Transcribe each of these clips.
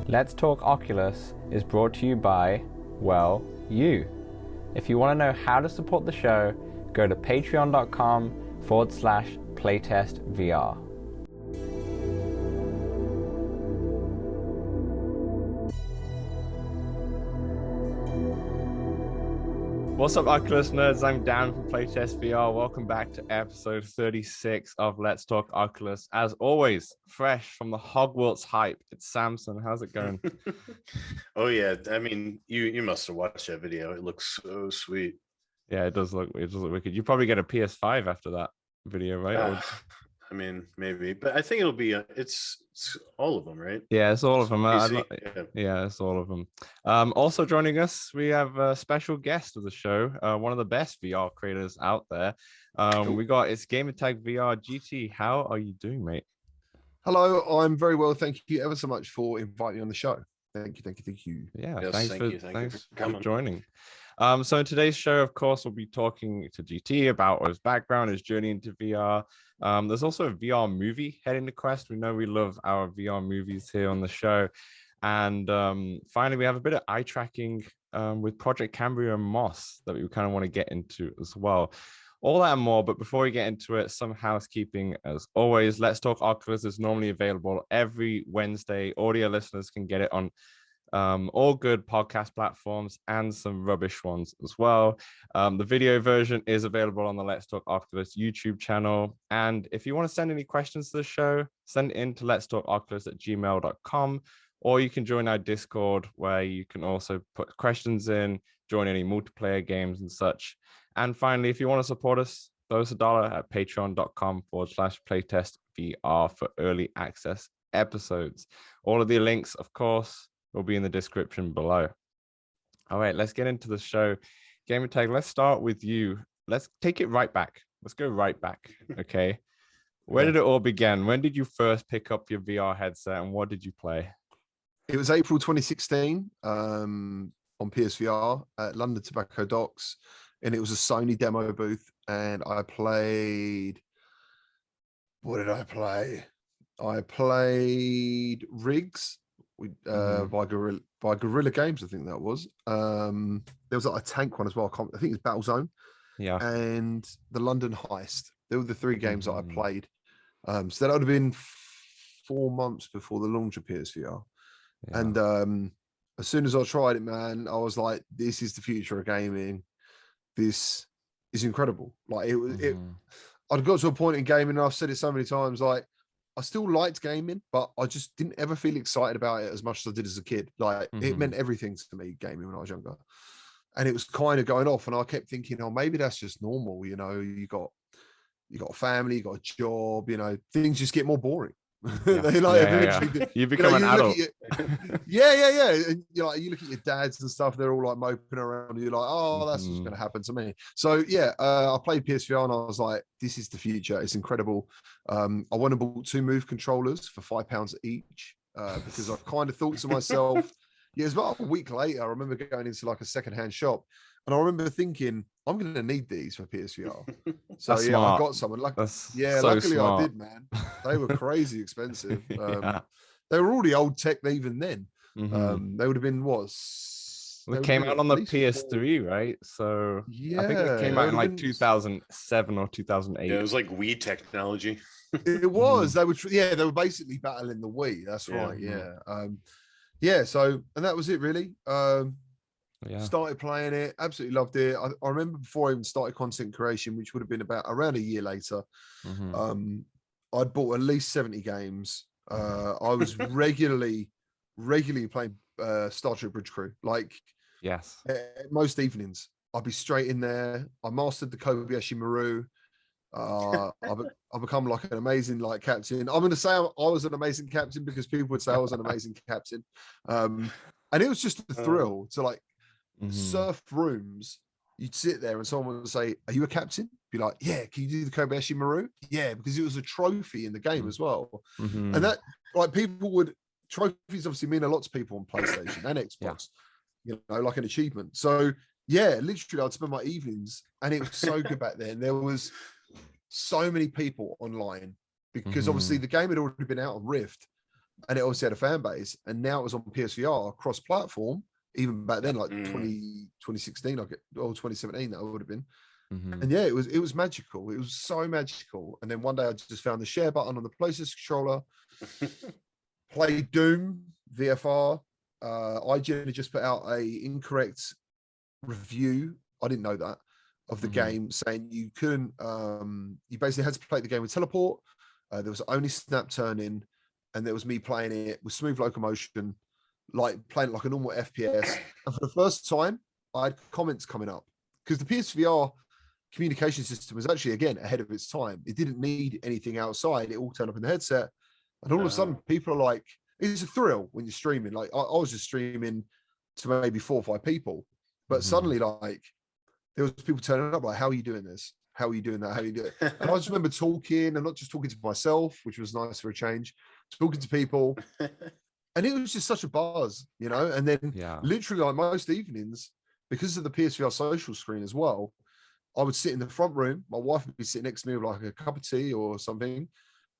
Let's Talk Oculus is brought to you by, well, you. If you want to know how to support the show, go to patreon.com/playtestvr. What's up, Oculus nerds? I'm Dan from Playtest VR. Welcome back to episode 36 of Let's Talk Oculus. As always, fresh from the Hogwarts hype, it's Samson. How's it going? Oh yeah, I mean, you must have watched that video. It looks so sweet. Yeah, it does look wicked. You probably get a PS5 after that video, right? I mean, maybe, but I think it'll be it's all of them, right? Yeah, it's all of them. Yeah, it's all of them. Also joining us, we have a special guest of the show, one of the best VR creators out there. We got it's Gamertag VR GT. How are you doing, mate? Hello, I'm very well. Thank you ever so much for inviting me on the show. Thank you. Yeah, yes, thanks for joining. So in today's show, of course, we'll be talking to GT about his background, his journey into VR. There's also a VR movie heading to Quest. We know we love our VR movies here on the show. And finally, we have a bit of eye tracking with Project Cambria and Moss that we kind of want to get into as well. All that and more, but before we get into it, some housekeeping as always. Let's Talk Oculus is normally available every Wednesday. Audio listeners can get it on all good podcast platforms and some rubbish ones as well. The video version is available on the Let's Talk Oculus YouTube channel. And if you want to send any questions to the show, send it in to letstalkoculus@gmail.com, or you can join our Discord where you can also put questions in, join any multiplayer games and such. And finally, if you want to support us, throw us $1 at patreon.com/playtestvr for early access episodes. All of the links, of course, will be in the description below. All right, let's get into the show. Gamertag, let's start with you. Let's take it right back. Let's go right back, okay? Where did it all begin? When did you first pick up your VR headset and what did you play? It was April 2016 on PSVR at London Tobacco Docks, and it was a Sony demo booth, and I played... What did I play? I played Rigs, by Guerrilla Games, I think that was. There was like a tank one as well. I think it's Battlezone. Yeah. And the London Heist. They were the three games that I played. So that would have been 4 months before the launch of PSVR. Yeah. And as soon as I tried it, man, I was like, "This is the future of gaming. This is incredible." Like it was. I'd got to a point in gaming, and I've said it so many times, like, I still liked gaming, but I just didn't ever feel excited about it as much as I did as a kid. Like it meant everything to me, gaming, when I was younger. And it was kind of going off, and I kept thinking, oh, maybe that's just normal. You know, you got a family, you got a job, you know, things just get more boring. Yeah. You become an adult. And you look at your dads and stuff, they're all like moping around, and you're like, oh, that's what's going to happen to me. So I played PSVR and I was like, this is the future. It's incredible. I went and bought 2 Move controllers for £5 each because I kind of thought to myself, it was about a week later, I remember going into like a secondhand shop, and I remember thinking, I'm going to need these for PSVR. So I got some. Luckily smart. I did, man. They were crazy expensive. They were already old tech even then. They would have been They came out on the PS3, right? So I think it came out in like 2007 or 2008. Yeah, it was like Wii technology. It was. They were basically battling the Wii. That's right. Yeah. So, and that was it really. Started playing it, absolutely loved it. I remember before I even started content creation, which would have been about around a year later, I'd bought at least 70 games. I was regularly playing Star Trek Bridge Crew. Like, yes, most evenings I'd be straight in there. I mastered the Kobayashi Maru. I've become like an amazing captain. I'm going to say I was an amazing captain because people would say I was an amazing captain. And it was just a thrill to surf rooms. You'd sit there and someone would say, "Are you a captain?" Be like, "Yeah." "Can you do the Kobayashi Maru?" "Yeah," because it was a trophy in the game as well. And that, trophies obviously mean a lot to people on PlayStation and Xbox. You know, like an achievement. So literally I'd spend my evenings, and it was so good back then. There was so many people online because obviously the game had already been out on Rift. and it obviously had a fan base. And now it was on PSVR cross-platform. Even back then, like 2016, or 2017, that would have been. And yeah, it was magical. It was so magical. And then one day I just found the share button on the PlayStation controller, played Doom VFR. IGN had just put out a incorrect review. I didn't know that, of the game, saying you couldn't. You basically had to play the game with teleport. There was only snap turning, and there was me playing it with smooth locomotion, like playing it like a normal FPS. And for the first time, I had comments coming up because the PSVR communication system was actually, again, ahead of its time. It didn't need anything outside. It all turned up in the headset. And all of a sudden, people are like, it's a thrill when you're streaming. Like I was just streaming to maybe 4 or 5 people, but suddenly, like, there was people turning up like, how are you doing this? How are you doing that? How are you doing it? And I just remember talking, and not just talking to myself, which was nice for a change, talking to people. And it was just such a buzz, you know? And then literally like most evenings, because of the PSVR social screen as well, I would sit in the front room. My wife would be sitting next to me with like a cup of tea or something.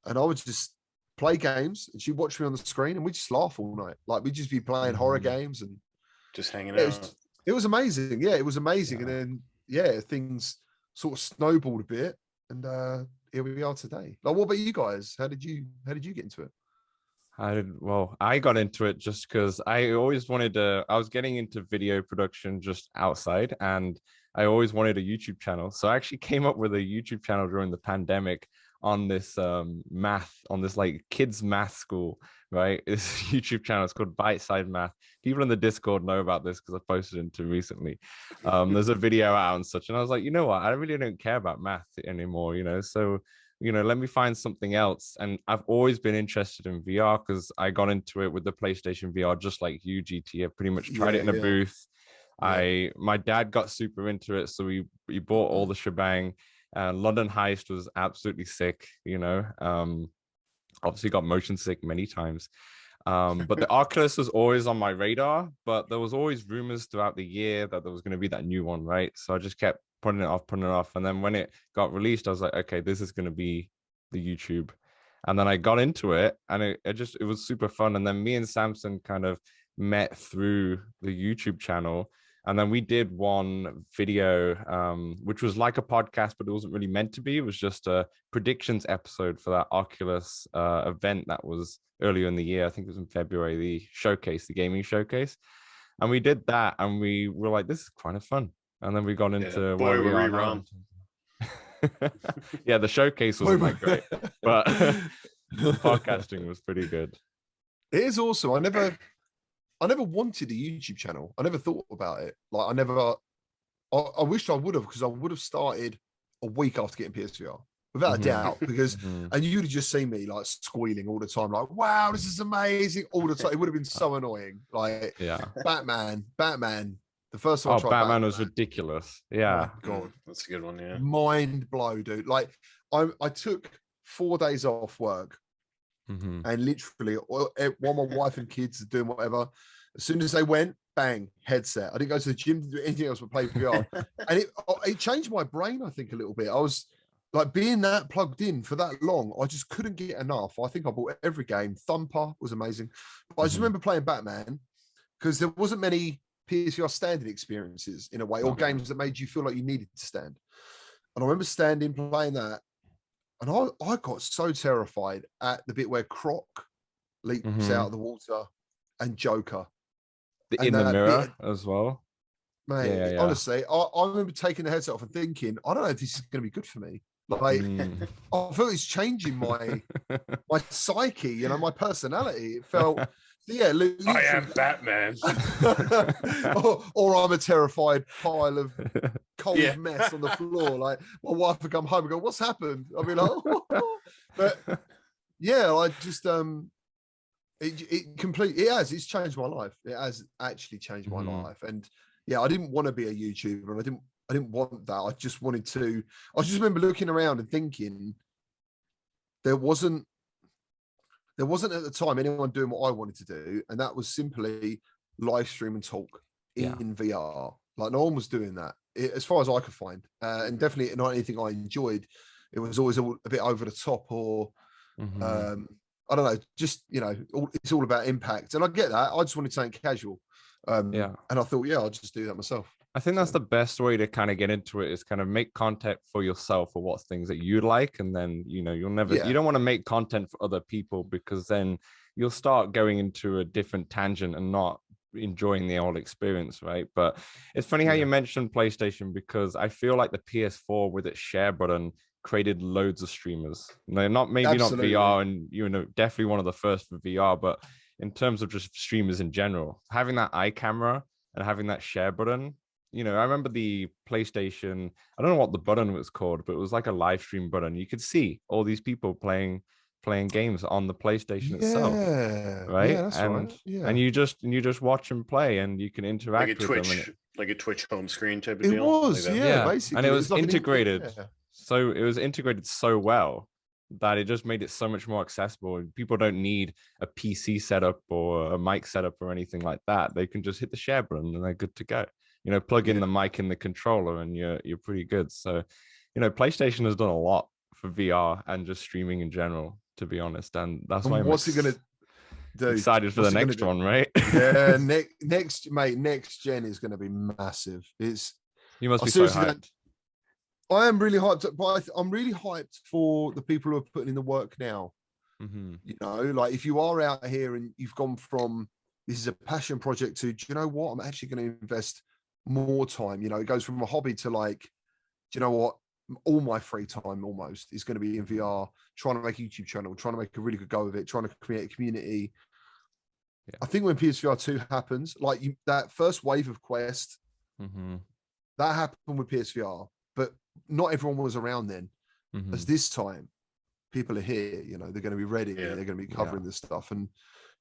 And I would just play games, and she'd watch me on the screen, and we'd just laugh all night. Like we'd just be playing horror games and just hanging out. It was amazing. Yeah, it was amazing. And then, yeah, things sort of snowballed a bit. And here we are today. Like, what about you guys? How did you get into it? I got into it just because I always wanted to. I was getting into video production just outside, and I always wanted a YouTube channel. So I actually came up with a YouTube channel during the pandemic on this on this like kids math school, right? This YouTube channel is called Bite Side Math. People in the Discord know about this because I posted into recently. There's a video out and such, and I was like, you know what? I really don't care about math anymore, you know. So, you know, let me find something else. And I've always been interested in VR because I got into it with the PlayStation VR, just like you, GT. I pretty much tried it in a booth. My dad got super into it, so we bought all the shebang. London Heist was absolutely sick, you know. Obviously got motion sick many times. But the Oculus was always on my radar, but there was always rumors throughout the year that there was going to be that new one, right? So I just kept putting it off. And then when it got released, I was like, okay, this is going to be the YouTube. And then I got into it, and it was super fun. And then me and Samson kind of met through the YouTube channel. And then we did one video, which was like a podcast, but it wasn't really meant to be. It was just a predictions episode for that Oculus event that was earlier in the year. I think it was in February, the showcase, the gaming showcase. And we did that, and we were like, this is kind of fun. And then we got into boy, were we wrong. Yeah, the showcase wasn't that great, but the podcasting was pretty good. It is awesome. I never wanted a YouTube channel. I never thought about it. Like I wished I would have, because I would have started a week after getting PSVR, without a doubt, because and you'd have just seen me like squealing all the time, like, wow, this is amazing, all the time. It would have been so annoying. Like Batman. The first time I tried Batman was ridiculous. Yeah. Oh, God. That's a good one, yeah. Mind blow, dude. Like I took 4 days off work. And literally, while my wife and kids are doing whatever, as soon as they went, bang, headset. I didn't go to the gym to do anything else but play VR. And it changed my brain, I think, a little bit. I was like, being that plugged in for that long, I just couldn't get enough. I think I bought every game. Thumper was amazing. But I just remember playing Batman because there wasn't many PSVR standing experiences in a way, or games that made you feel like you needed to stand. And I remember standing, playing that. And I got so terrified at the bit where Croc leaps out of the water and Joker. In the mirror as well. Mate, honestly, I remember taking the headset off and thinking, I don't know if this is going to be good for me. Like, I felt it's changing my psyche, you know, my personality. It felt, I am Batman. or I'm a terrified pile of cold mess on the floor. Like, my wife would come home and go, what's happened? I'd be like, oh. But yeah, I just it's changed my life. It has actually changed my life. And yeah, I didn't want to be a YouTuber, and I didn't want that. I just remember looking around and thinking there wasn't at the time anyone doing what I wanted to do, and that was simply live stream and talk in VR. Like, no one was doing that, as far as I could find, and definitely not anything I enjoyed. It was always a bit over the top, or I don't know, just it's all about impact, and I get that. I just wanted something casual, and I thought, I'll just do that myself. I think that's the best way to kind of get into it, is kind of make content for yourself or what things that you like, and then you don't want to make content for other people, because then you'll start going into a different tangent and not enjoying the whole experience, right? But it's funny how you mentioned PlayStation, because I feel like the PS4 with its share button created loads of streamers. Not VR, and definitely one of the first for VR, but in terms of just streamers in general, having that eye camera and having that share button. I remember the PlayStation, I don't know what the button was called, but it was like a live stream button. You could see all these people playing games on the PlayStation itself, right? Yeah, that's right. Yeah. And you just watch them play, and you can interact with them. Like a Twitch home screen type of it deal. Was, like basically. And it was like integrated. So it was integrated so well that it just made it so much more accessible. People don't need a PC setup or a mic setup or anything like that. They can just hit the share button and they're good to go. Plug in the mic in the controller and you're pretty good. So, PlayStation has done a lot for VR and just streaming in general, to be honest. And that's why what's it gonna do? Excited for the next one, right? Yeah, next gen is gonna be massive. You must be so hyped. I am really hyped, but I'm really hyped for the people who are putting in the work now. Like if you are out here and you've gone from this is a passion project to, do you know what? I'm actually going to invest more time. It goes from a hobby to like, do you know what? All my free time almost is going to be in VR, trying to make a YouTube channel, trying to make a really good go of it, trying to create a community. Yeah. I think when PSVR 2 happens, like that first wave of Quest, that happened with PSVR, but not everyone was around then. As this time, people are here, they're going to be ready, they're going to be covering this stuff. And,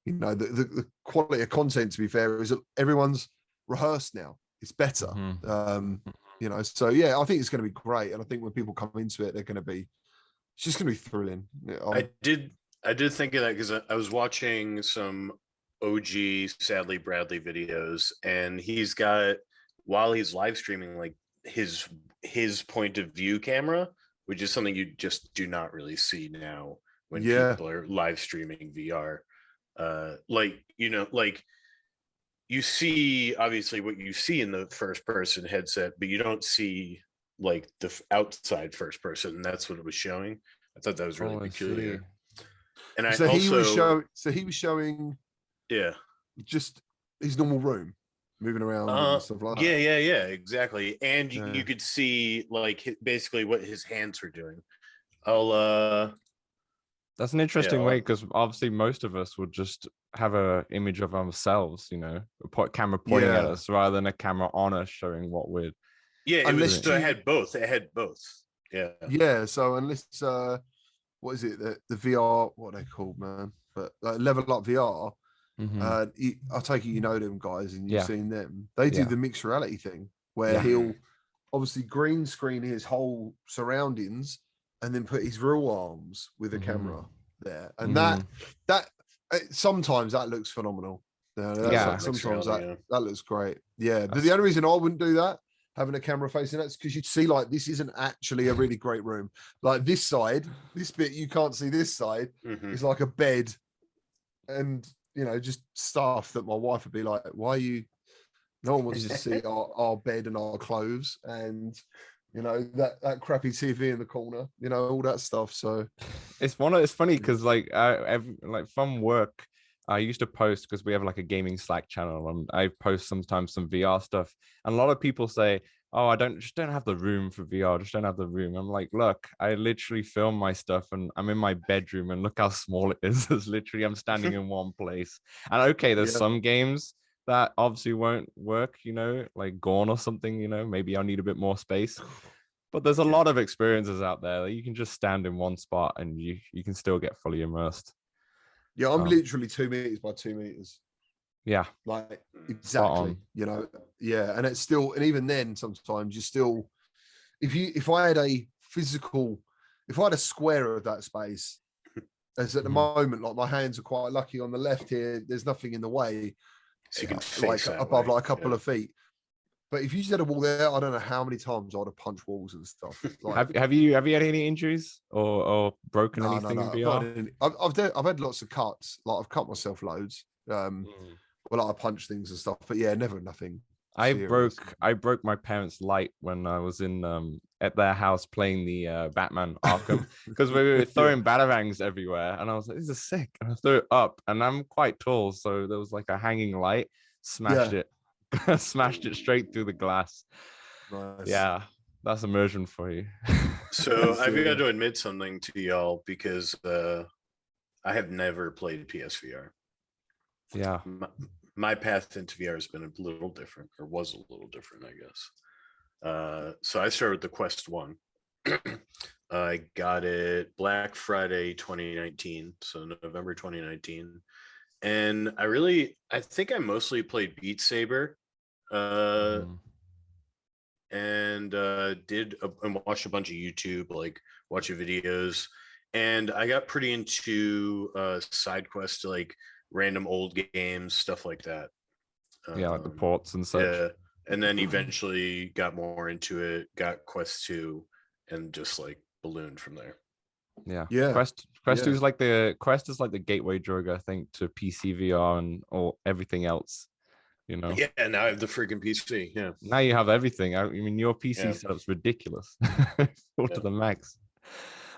the quality of content, to be fair, is that everyone's rehearsed now. It's better. So I think it's going to be great. And I think when people come into it, it's just going to be thrilling. I did think of that because I was watching some OG Sadly Bradley videos, and he's got, while he's live streaming, like his point of view camera, which is something you just do not really see now when people are live streaming VR. You see obviously what you see in the first person headset, but you don't see like the outside first person, and that's what it was showing. I thought that was really peculiar. And he was showing just his normal room moving around and stuff like that. Yeah, exactly. And you could see like basically what his hands were doing. That's an interesting way, because obviously most of us would just have an image of ourselves, a camera pointing at us rather than a camera on us showing what we're. Yeah, it had both. It had both. Yeah. Yeah. So unless what is it? The VR? What are they called, man? But Level Up VR. I'll take it them guys, and you've seen them. They do the mixed reality thing where he'll obviously green screen his whole surroundings and then put his real arms with a camera there, and that sometimes that looks phenomenal. Sometimes that looks great. But the only reason I wouldn't do that, having a camera facing that, is because you'd see like this isn't actually a really great room. Like this side, this bit you can't see. This side is like a bed, and just stuff that my wife would be like, why are you, no one wants to see our bed and our clothes and that crappy TV in the corner, all that stuff. So it's funny because like from work I used to post, because we have like a gaming Slack channel, and I post sometimes some VR stuff, and a lot of people say, oh, I don't have the room for VR, just don't have the room. I'm like, look, I literally film my stuff and I'm in my bedroom, and look how small it is. It's literally, I'm standing in one place. And okay, there's some games that obviously won't work, like Gorn or something, maybe I'll need a bit more space. But there's a lot of experiences out there that you can just stand in one spot and you can still get fully immersed. Yeah, I'm literally 2 meters by 2 meters. Yeah, like exactly. And it's still, and even then, sometimes you still, if I had a square of that space, as at the moment, like my hands are quite lucky on the left here, there's nothing in the way, so you can like above like a couple of feet. But if you just had a wall there, I don't know how many times I would have punched walls and stuff. Like, have you had any injuries or broken no, anything in I've not VR? had any- I've had lots of cuts. Like I've cut myself loads. Well, I punch things and stuff, but yeah, never nothing. I serious. broke my parents' light when I was in at their house playing the Batman Arkham because we were throwing batarangs everywhere, and I was like, "This is sick!" And I threw it up, and I'm quite tall, so there was like a hanging light, smashed it, smashed it straight through the glass. Nice. Yeah, that's immersion for you. So I've got to admit something to y'all because I have never played PSVR. Yeah. My path into VR has been a little different, or was a little different, I guess. So I started with the Quest 1. I got it Black Friday 2019, so November 2019. And I think I mostly played Beat Saber. And and watched a bunch of YouTube, like watching videos. And I got pretty into side quests, like random old games, stuff like that. Yeah, like the ports and such. Yeah. And then eventually got more into it, got Quest 2, and just like ballooned from there. Yeah. Quest 2 is like the gateway drug, I think, to PC VR and all everything else. You know. Yeah, now I have the freaking PC. Yeah. Now you have everything. I mean, your PC setup's ridiculous. Full to the max.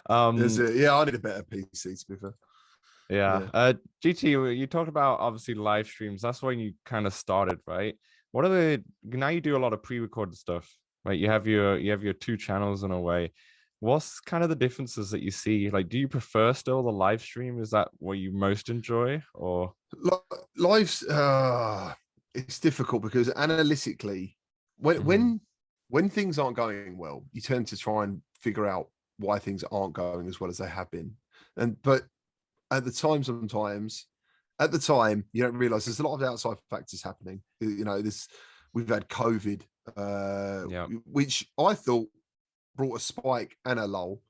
I need a better PC to be fair. Yeah. GT, you talked about obviously live streams. That's when you kind of started, right? What are now you do a lot of pre-recorded stuff, right? You have your 2 channels in a way. What's kind of the differences that you see? Like, do you prefer still the live stream? Is that what you most enjoy, or lives? It's difficult because analytically, when things aren't going well, you tend to try and figure out why things aren't going as well as they have been. But at the time, you don't realize there's a lot of outside factors happening. You know, we've had COVID, which I thought brought a spike and a lull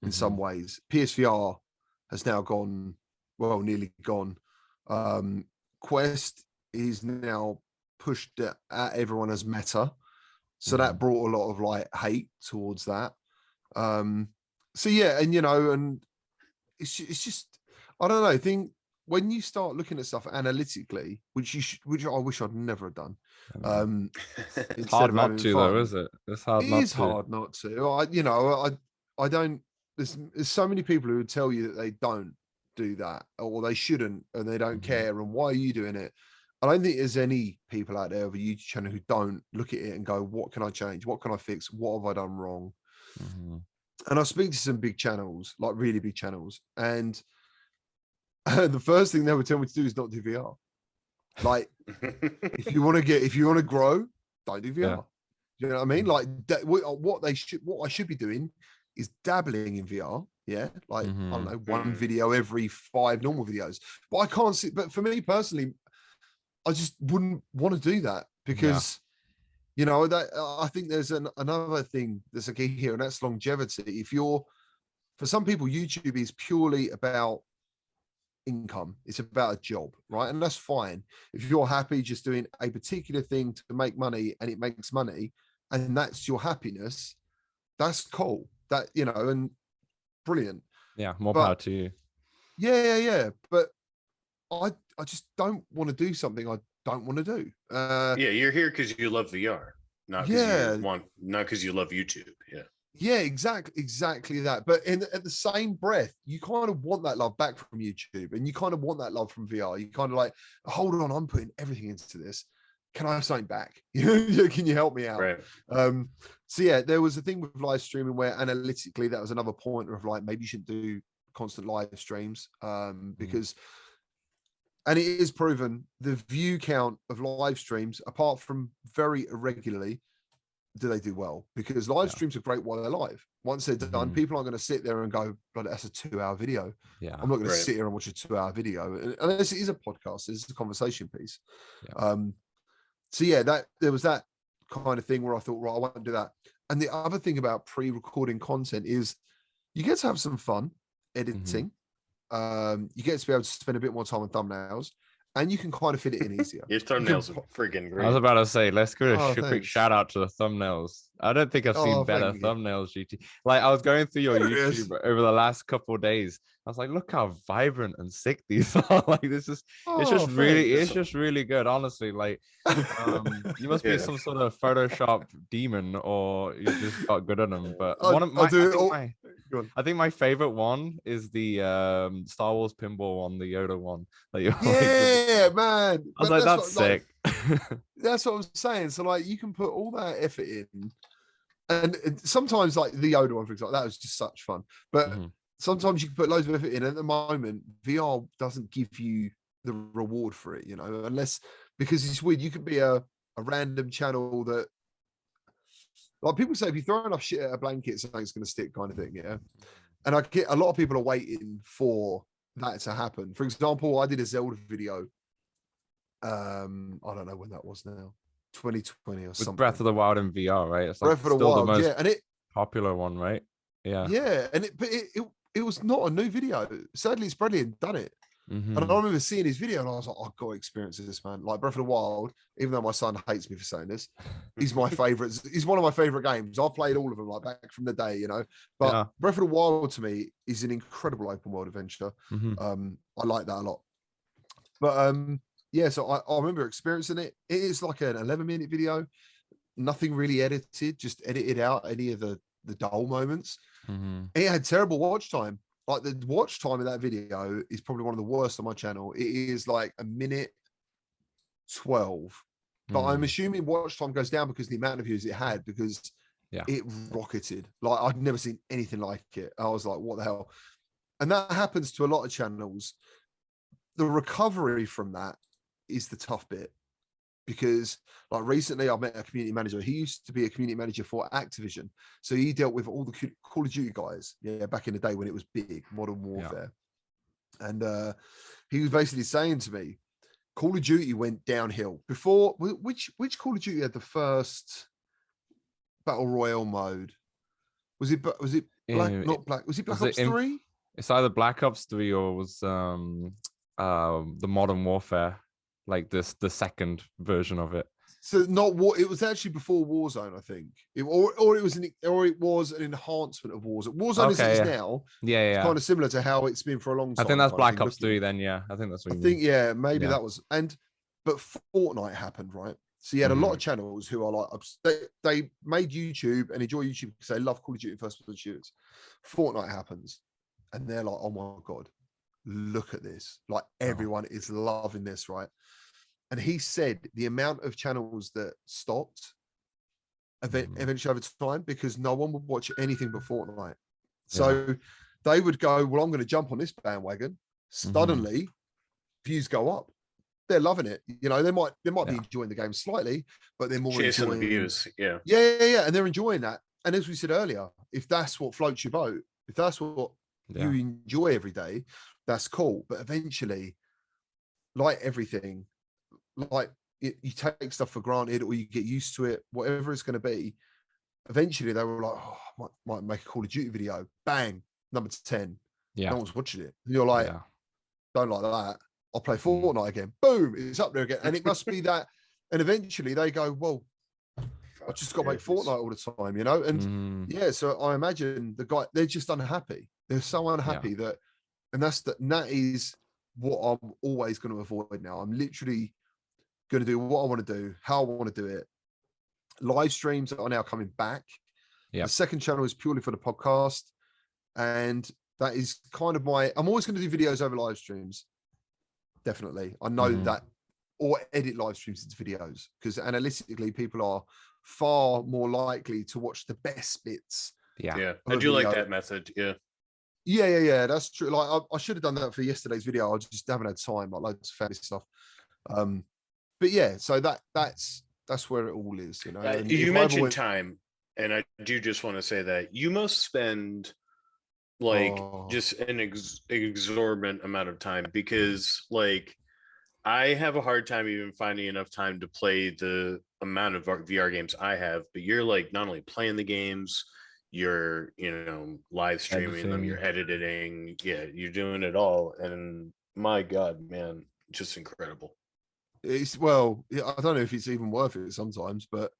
in some ways. PSVR has now gone, well, nearly gone. Quest is now pushed at everyone as meta. So that brought a lot of like hate towards that. So yeah, and you know, and it's just, I don't know. I think when you start looking at stuff analytically, which I wish I'd never have done. It's hard not to, though, is it? It's hard. It is hard not to. I don't. There's so many people who would tell you that they don't do that or they shouldn't and they don't care. And why are you doing it? I don't think there's any people out there with a YouTube channel who don't look at it and go, "What can I change? What can I fix? What have I done wrong?" And I speak to some big channels, like really big channels, and the first thing they would tell me to do is not do VR. Like, if you want to grow, don't do VR. Yeah. You know what I mean? Like, what I should be doing is dabbling in VR. Yeah, like I don't know, 1 video every 5 normal videos. But I can't see. But for me personally, I just wouldn't want to do that because. You know, that I think there's another thing that's a key here, and that's longevity. For some people, YouTube is purely about income. It's about a job, right? And that's fine. If you're happy just doing a particular thing to make money and it makes money, and that's your happiness, that's cool. That, you know, and brilliant. Yeah, more power to you. Yeah. But I just don't want to do something I don't want to do. You're here because you love VR, not because you love YouTube. Yeah, exactly that. But at the same breath, you kind of want that love back from YouTube, and you kind of want that love from VR. You kind of like, hold on, I'm putting everything into this. Can I have something back? Can you help me out? Right. So yeah, there was a thing with live streaming where analytically that was another pointer of like, maybe you shouldn't do constant live streams because. And it is proven the view count of live streams, apart from very irregularly, do they do well? Because live streams are great while they're live. Once they're done, people aren't going to sit there and go, "But that's a 2-hour video." Yeah, I'm not going to sit here and watch a 2-hour video unless it is a podcast. It's a conversation piece. Yeah. So yeah, there was that kind of thing where I thought, right, I won't do that. And the other thing about pre-recording content is you get to have some fun editing. You get to be able to spend a bit more time on thumbnails, and you can kind of fit it in easier. Your thumbnails are freaking great. I was about to say, let's give a quick thanks. shout out to the thumbnails. I don't think I've seen better thumbnails, GT. Like, I was going through your YouTube over the last couple of days. I was like, look how vibrant and sick these are. Like, it's just really good, honestly. Like, you must be some sort of Photoshop demon, or you just got good at them. But I think my favorite one is the Star Wars pinball one, the Yoda one. Like, man. I was like, that's sick. That's what I'm saying. So like, you can put all that effort in, and sometimes like the Yoda one, for example, that was just such fun. But sometimes you can put loads of effort in. At the moment, VR doesn't give you the reward for it, you know, because it's weird. You could be a random channel that, like people say, if you throw enough shit at a blanket, something's going to stick, kind of thing. Yeah. And I get a lot of people are waiting for that to happen. For example, I did a Zelda video. I don't know when that was now, 2020 or something. Breath of the Wild in VR, right? It's Breath of the Wild, the most and it popular one, right? Yeah. Yeah, and it was not a new video. Sadly, it's brilliant, done it. And I remember seeing his video and I was like, I've got to experience this, man. Like Breath of the Wild, even though my son hates me for saying this, he's my favorite. He's one of my favorite games. I've played all of them like back from the day, you know. But Breath of the Wild to me is an incredible open world adventure. I like that a lot. But yeah, so I remember experiencing it. It is like an 11-minute video, nothing really edited, just edited out any of the dull moments. It had terrible watch time. Like the watch time of that video is probably one of the worst on my channel. It is like 1:12. But I'm assuming watch time goes down because of the amount of views it had, because it rocketed. Like I'd never seen anything like it. I was like, what the hell? And that happens to a lot of channels. The recovery from that is the tough bit, because like recently I met a community manager. He used to be a community manager for Activision, so he dealt with all the Call of Duty guys, back in the day when it was big, Modern Warfare. And he was basically saying to me, Call of Duty went downhill before. Which Call of Duty had the first battle royale mode? Was it Black? Not Black. Was it Black Ops 3? It's either Black Ops 3 or was the Modern Warfare, like the second version of it. So not war. It was actually before Warzone, I think. Or it was an enhancement of Warzone. Warzone is now. Yeah. It's kind of similar to how it's been for a long time. I think that's Black Ops 3 then. Yeah, I think that's what you mean. Maybe that was. But Fortnite happened, right? So you had a lot of channels who are like, they made YouTube and enjoy YouTube because they love Call of Duty first-person shooters. Fortnite happens, and they're like, oh my god, look at this! Like everyone is loving this, right? And he said the amount of channels that stopped eventually over time because no one would watch anything but Fortnite. So they would go, well, I'm going to jump on this bandwagon. Suddenly, views go up. They're loving it. You know, they might be enjoying the game slightly, but they're more chasing enjoying the views. Yeah, and they're enjoying that. And as we said earlier, if that's what floats your boat, if that's what you enjoy every day, that's cool. But eventually, like everything, like you take stuff for granted or you get used to it, whatever it's going to be. Eventually they were like, oh, might make a Call of Duty video, bang, number 10. No one's watching it, and you're like, don't like that, I'll play Fortnite again, boom, it's up there again. And it must be that. And eventually they go, well, I just got to make Fortnite all the time, you know. And so I imagine the guy, they're just unhappy, they're so unhappy that, and that is what I'm always going to avoid now. I'm literally going to do what I want to do, how I want to do it. Live streams are now coming back. The second channel is purely for the podcast, and that is kind of I'm always going to do videos over live streams. Definitely, I know that, or edit live streams into videos, because analytically people are far more likely to watch the best bits. I do like that method. Yeah, that's true. Like I should have done that for yesterday's video. I just haven't had time. Like loads of fancy stuff. But yeah, so that's where it all is, you know. You mentioned time, and I do just want to say that you must spend like just an exorbitant amount of time, because like I have a hard time even finding enough time to play the amount of VR games I have. But you're like not only playing the games, you're live streaming them, you're editing, you're doing it all. And my god, man, just incredible. It's well, yeah, I don't know if it's even worth it sometimes, but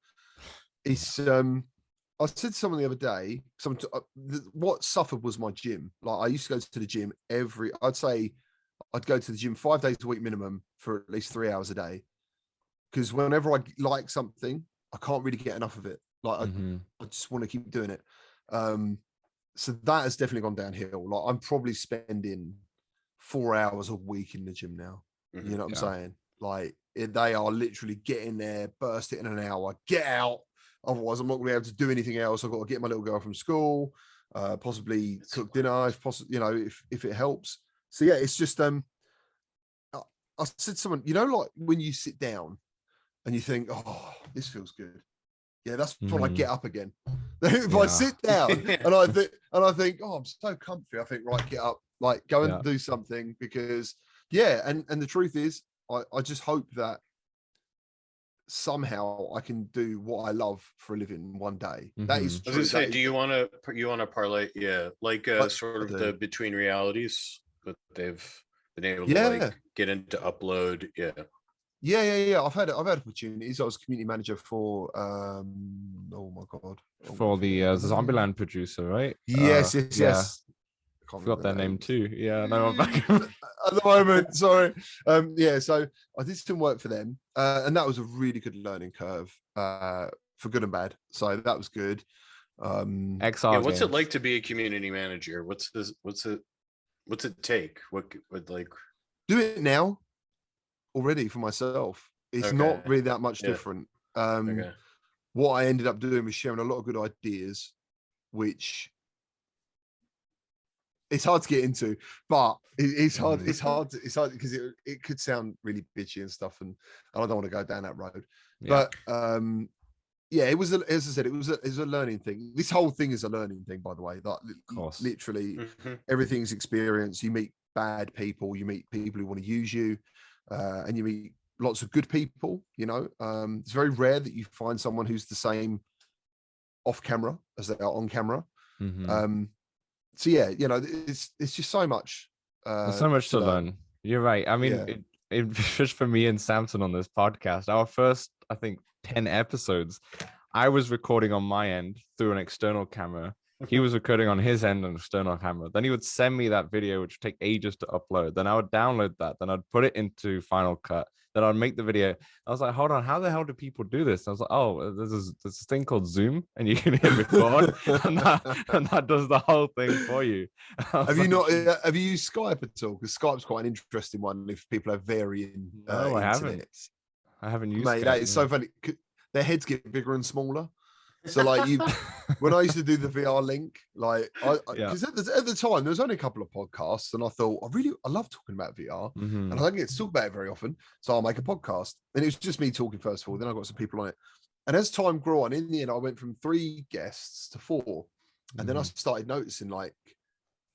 it's I said to someone the other day, what suffered was my gym. Like I used to go to the gym I'd say I'd go to the gym 5 days a week minimum for at least 3 hours a day. Because whenever I like something, I can't really get enough of it. Like I just want to keep doing it. So that has definitely gone downhill. Like I'm probably spending 4 hours a week in the gym now. You know what I'm saying? Like they are literally getting there, burst it in an hour, get out. Otherwise, I'm not going to be able to do anything else. I've got to get my little girl from school, possibly cook dinner, if possible, you know, if it helps. So yeah, it's just I said to someone, you know, like when you sit down and you think, oh, this feels good. Yeah, that's when I get up again. If I sit down and I think, oh, I'm so comfy. I think, right, get up, like go and do something because and the truth is, I just hope that somehow I can do what I love for a living one day. That is true. I was gonna say, do you want to parlay? Yeah, like sort of the between realities that they've been able to like get into upload. Yeah. I've had opportunities. I was community manager for oh my god, for the Zombieland producer, right? Yes. I forgot their name too. Yeah, no, I'm back at the moment. Sorry. So I did some work for them, and that was a really good learning curve, for good and bad. So that was good. XR what's it like to be a community manager? What's it take? What would like do it now already for myself? It's not really that much different. What I ended up doing was sharing a lot of good ideas, which it's hard to get into, but it's hard. It's hard because it could sound really bitchy and stuff, and I don't want to go down that road. But it was, as I said, it was a learning thing. This whole thing is a learning thing, by the way. Like, of course, literally, everything's experience. You meet bad people, you meet people who want to use you, and you meet lots of good people. You know, it's very rare that you find someone who's the same off camera as they are on camera. So yeah, you know, it's just so much. There's so much to learn. You're right. I mean, it just for me and Samson on this podcast, our first, I think, 10 episodes, I was recording on my end through an external camera. He was recording on his end an external camera. Then he would send me that video, which would take ages to upload. Then I would download that. Then I'd put it into Final Cut. Then I'd make the video. I was like, hold on, how the hell do people do this? I was like, oh, there's this thing called Zoom, and you can hit record, and that does the whole thing for you. Have you used Skype at all? Because Skype's quite an interesting one if people have varying I haven't used Mate, Skype, that is so funny. Their heads get bigger and smaller. So like when I used to do the VR link, like because at the time there was only a couple of podcasts, and I thought I love talking about VR, and I don't get to talk about it very often, so I'll make a podcast. And it was just me talking first of all. Then I got some people on it, and as time grew on, in the end, I went from 3 guests to 4, and then I started noticing like,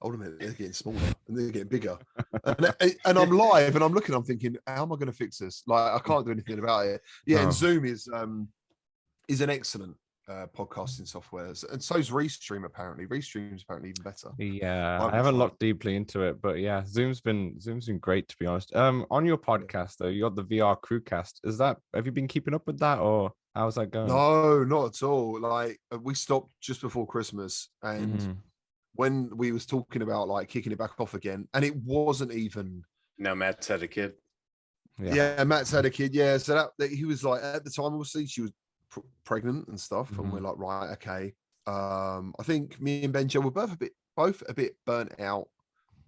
hold on a minute, they're getting smaller and they're getting bigger, and I'm live and I'm looking, I'm thinking, how am I going to fix this? Like I can't do anything about it. And Zoom is an excellent podcasting software, and so is Restream. Apparently Restream's apparently even better. I haven't looked deeply into it, but yeah, Zoom's been great, to be honest. On your podcast though, you got the VR Crewcast. Have you been keeping up with that, or how's that going? No, not at all. Like we stopped just before Christmas, and when we was talking about like kicking it back off again, and it wasn't even. Now Matt's had a kid. Yeah, Matt's had a kid. Yeah, so that he was like, at the time, obviously she was pregnant and stuff, and we're like, right, okay. I think me and Benjo were both a bit burnt out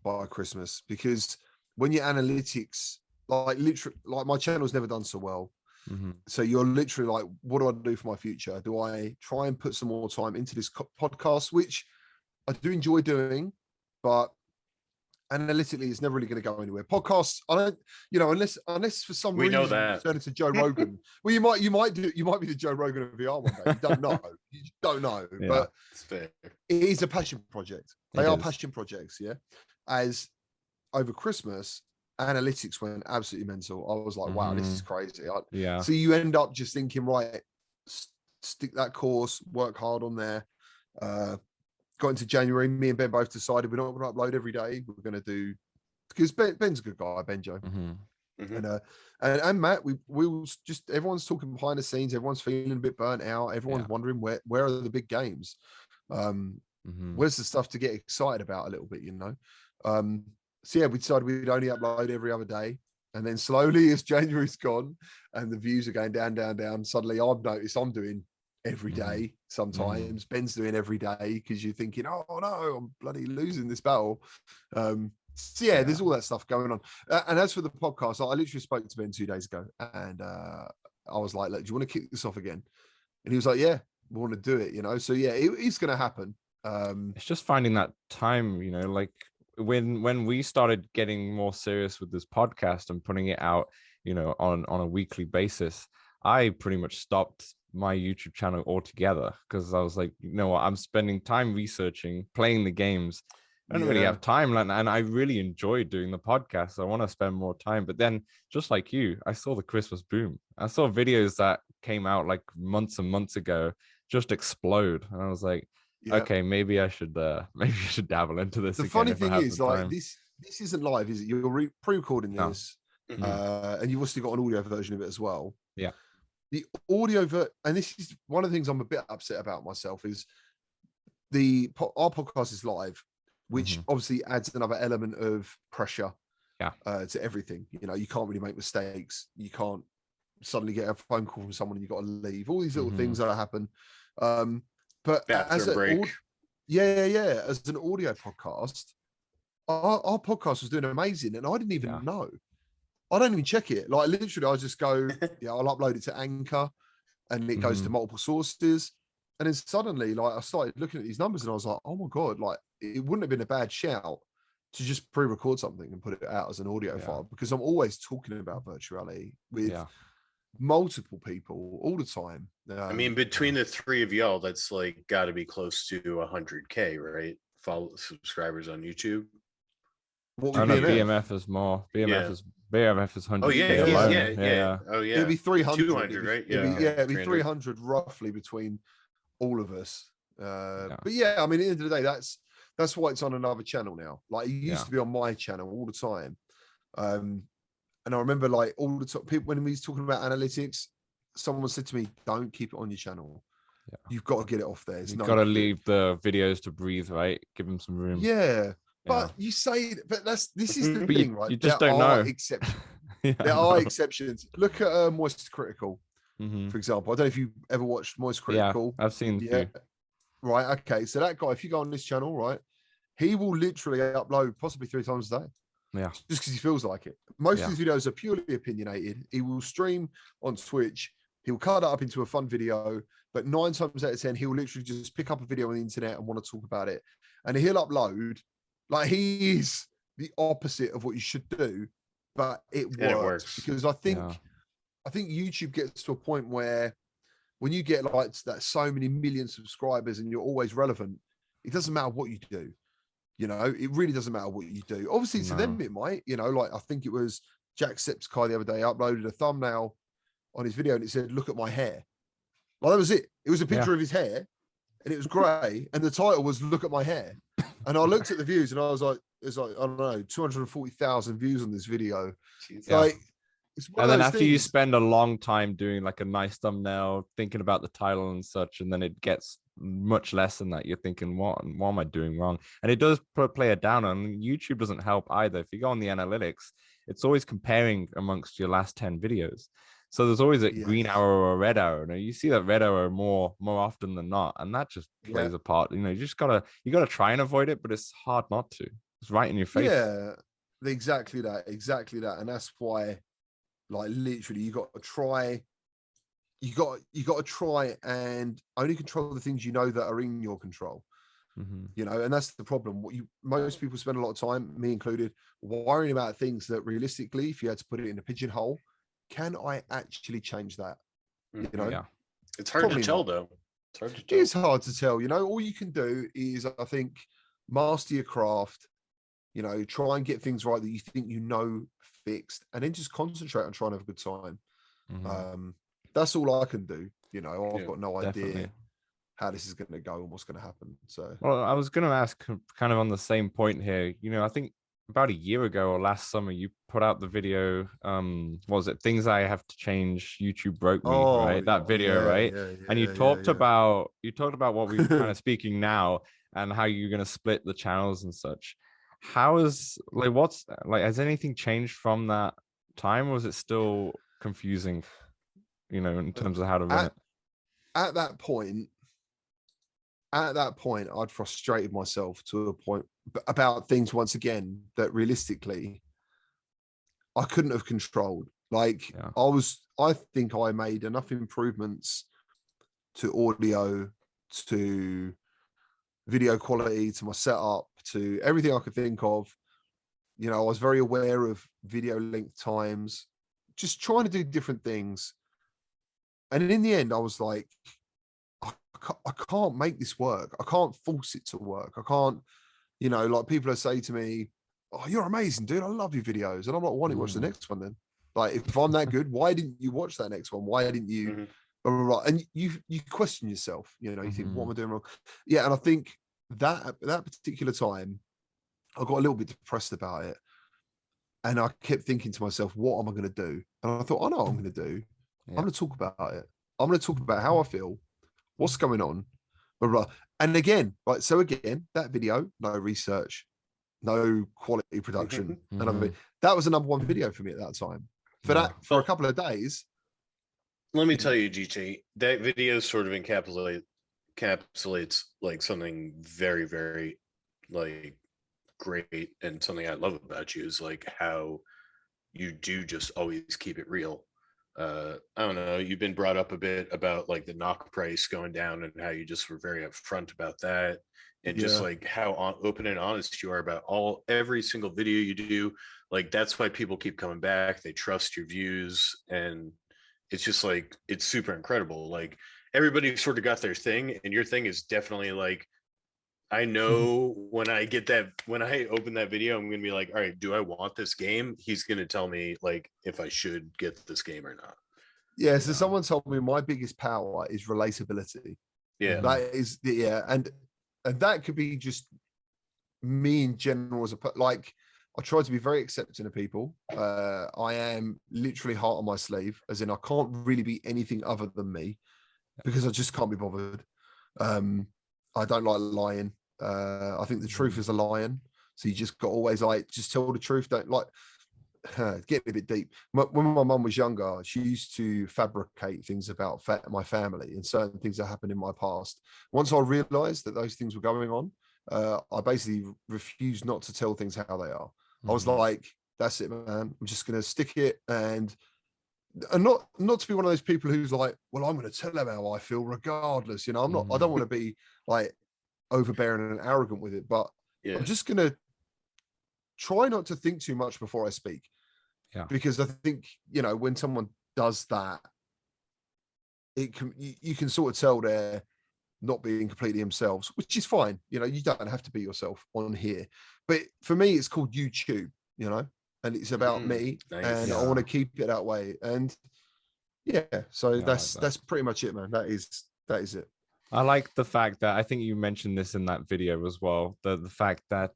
by Christmas, because when your analytics, like literally, like my channel's never done so well. So you're literally like, what do I do for my future? Do I try and put some more time into this podcast, which I do enjoy doing, but analytically it's never really going to go anywhere. Podcasts, I don't, unless for some reason you turn into Joe Rogan. Well, you might be the Joe Rogan of VR one day. You don't know. But it is a passion project. They are passion projects. As over Christmas, analytics went absolutely mental. I was like, wow, this is crazy. So you end up just thinking, right, stick that course, work hard on there. Got into January, me and Ben both decided we're not going to upload every day. We're going to do, because Ben's a good guy, Benjo. And Matt, we will just, everyone's talking behind the scenes, everyone's feeling a bit burnt out, everyone's wondering where are the big games, where's the stuff to get excited about a little bit, you know. So yeah, we decided we'd only upload every other day, and then slowly as January's gone and the views are going down, suddenly I've noticed I'm doing every day. Sometimes Ben's doing every day, because you're thinking, oh no, I'm bloody losing this battle. So yeah, there's all that stuff going on. And as for the podcast, I literally spoke to Ben 2 days ago, and I was like, look, do you want to kick this off again? And he was like, yeah, we want to do it, you know. So yeah, it's going to happen. It's just finding that time, you know, like when we started getting more serious with this podcast and putting it out, you know, on a weekly basis, I pretty much stopped my YouTube channel altogether, because I was like, you know what, I'm spending time researching, playing the games. I don't really have time, and I really enjoy doing the podcast. So I want to spend more time. But then, just like you, I saw the Christmas boom. I saw videos that came out like months and months ago just explode, and I was like, okay, maybe I should dabble into this. The again funny if thing I have is, the like, time. this isn't live, is it? You're pre-recording this, and you've also got an audio version of it as well. Yeah. The audio and this is one of the things I'm a bit upset about myself, is our podcast is live, which obviously adds another element of pressure to everything. You know, you can't really make mistakes. You can't suddenly get a phone call from someone and you've got to leave. All these little things that happen. But as an break. As an audio podcast, our podcast was doing amazing, and I didn't even know. I don't even check it. Like, literally, I just go, I'll upload it to Anchor, and it goes to multiple sources. And then suddenly, like, I started looking at these numbers, and I was like, oh my God, like, it wouldn't have been a bad shout to just pre-record something and put it out as an audio file, because I'm always talking about virtual reality with multiple people all the time. I mean, between the three of y'all, that's like got to be close to 100K, right? Follow subscribers on YouTube. What would BMF is more. BMF is 100. Oh yeah. Oh yeah. It'd be 300, 200, right? It'd be 300 roughly between all of us. But yeah, I mean, at the end of the day, that's why it's on another channel now. Like, it used to be on my channel all the time. And I remember, like, all the time, people, when we was talking about analytics, someone said to me, don't keep it on your channel. You've got to get it off there. You've got to leave the videos to breathe, right? Give them some room. But you say, but this is the thing, right? You just don't know. Exceptions. There are exceptions. Look at Moist Critical, for example. I don't know if you ever watched Moist Critical. I've seen. Right. Okay. So that guy, if you go on this channel, right, he will literally upload possibly 3 times a day. Yeah. Just because he feels like it. Most of his videos are purely opinionated. He will stream on Twitch. He'll cut it up into a fun video, but 9 times out of 10, he'll literally just pick up a video on the internet and want to talk about it. And he'll upload. Like, he is the opposite of what you should do, but it works. Because I think YouTube gets to a point where when you get like that so many million subscribers and you're always relevant, it doesn't matter what you do. You know, it really doesn't matter what you do. Obviously, to them, it might, you know, like, I think it was Jacksepticeye the other day uploaded a thumbnail on his video and it said, look at my hair. Well, that was it. It was a picture of his hair and it was grey. And the title was, look at my hair. And I looked at the views and I was like, it's like, I don't know, 240,000 views on this video. Like, and then after you spend a long time doing like a nice thumbnail, thinking about the title and such, and then it gets much less than that, you're thinking, what am I doing wrong? And it does play it down. And YouTube doesn't help either. If you go on the analytics, it's always comparing amongst your last 10 videos. So there's always a green arrow or a red arrow. Now you see that red arrow more often than not, and that just plays a part. You know, you gotta try and avoid it, but it's hard not to. It's right in your face. Yeah, exactly that. And that's why, like, literally, you got to try and only control the things you know that are in your control. You know, and that's the problem. Most people spend a lot of time, me included, worrying about things that realistically, if you had to put it in a pigeonhole, can I actually change that? You know, it's hard to tell, though. It's hard to tell. It is hard to tell. You know, all you can do is, I think, master your craft. You know, try and get things right that you think you know fixed, and then just concentrate on trying to have a good time. That's all I can do. You know, I've got no idea how this is going to go and what's going to happen. So, well, I was going to ask, kind of on the same point here. You know, I think about a year ago or last summer, you put out the video. What was it? Things I have to change. YouTube broke me, right? That video, right? And you talked about what we're kind of speaking now and how you're gonna split the channels and such. How is what's has anything changed from that time, or is it still confusing, in terms of how to run it? At that point, I'd frustrated myself to a point about things once again that realistically I couldn't have controlled. Like I think I made enough improvements to audio, to video quality, to my setup, to everything I could think of. I was very aware of video length times, just trying to do different things. And in the end, I was like, I can't make this work. I can't force it to work. I can't, like people say to me, "Oh, you're amazing, dude. I love your videos." And I'm like, "Why don't you watch the next one then? Like, if I'm that good, why didn't you watch that next one? Why didn't you?" Blah, blah, blah. And you question yourself. You think, "What am I doing wrong?" Yeah, and I think that at that particular time, I got a little bit depressed about it, and I kept thinking to myself, "What am I going to do?" And I thought, "I know what I'm going to do. I'm going to talk about it. I'm going to talk about how I feel, what's going on." Blah, blah. And again, that video, no research, no quality production. And I mean, that was the #1 video for me at that time. For a couple of days. Let me tell you, GT, that video sort of encapsulates like something very, very like great, and something I love about you is like how you do just always keep it real. I don't know, you've been brought up a bit about like the knock price going down and how you just were very upfront about that, and just like how open and honest you are about every single video you do. Like that's why people keep coming back. They trust your views, and it's just like it's super incredible. Like everybody sort of got their thing, and your thing is definitely like, I know when I open that video, I'm going to be like, all right, do I want this game? He's going to tell me like if I should get this game or not. Yeah. So someone told me my biggest power is relatability. Yeah. That is and that could be just me in general like I try to be very accepting of people. I am literally heart on my sleeve, as in I can't really be anything other than me because I just can't be bothered. I don't like lying. I think the truth is a lion. So you just got always just tell the truth. Don't get a bit deep. When my mum was younger, she used to fabricate things about my family and certain things that happened in my past. Once I realized that those things were going on, I basically refused not to tell things how they are. I was like, that's it, man. I'm just going to stick it and not to be one of those people who's like, well, I'm going to tell them how I feel regardless. I'm not, I don't want to be like overbearing and arrogant with it, but I'm just going to try not to think too much before I speak. Yeah. Because I think, when someone does that, you can sort of tell they're not being completely themselves, which is fine. You don't have to be yourself on here. But for me, it's called YouTube, and it's about me, and I want to keep it that way. And so that's pretty much it, man. That is it. I like the fact that I think you mentioned this in that video as well. The fact that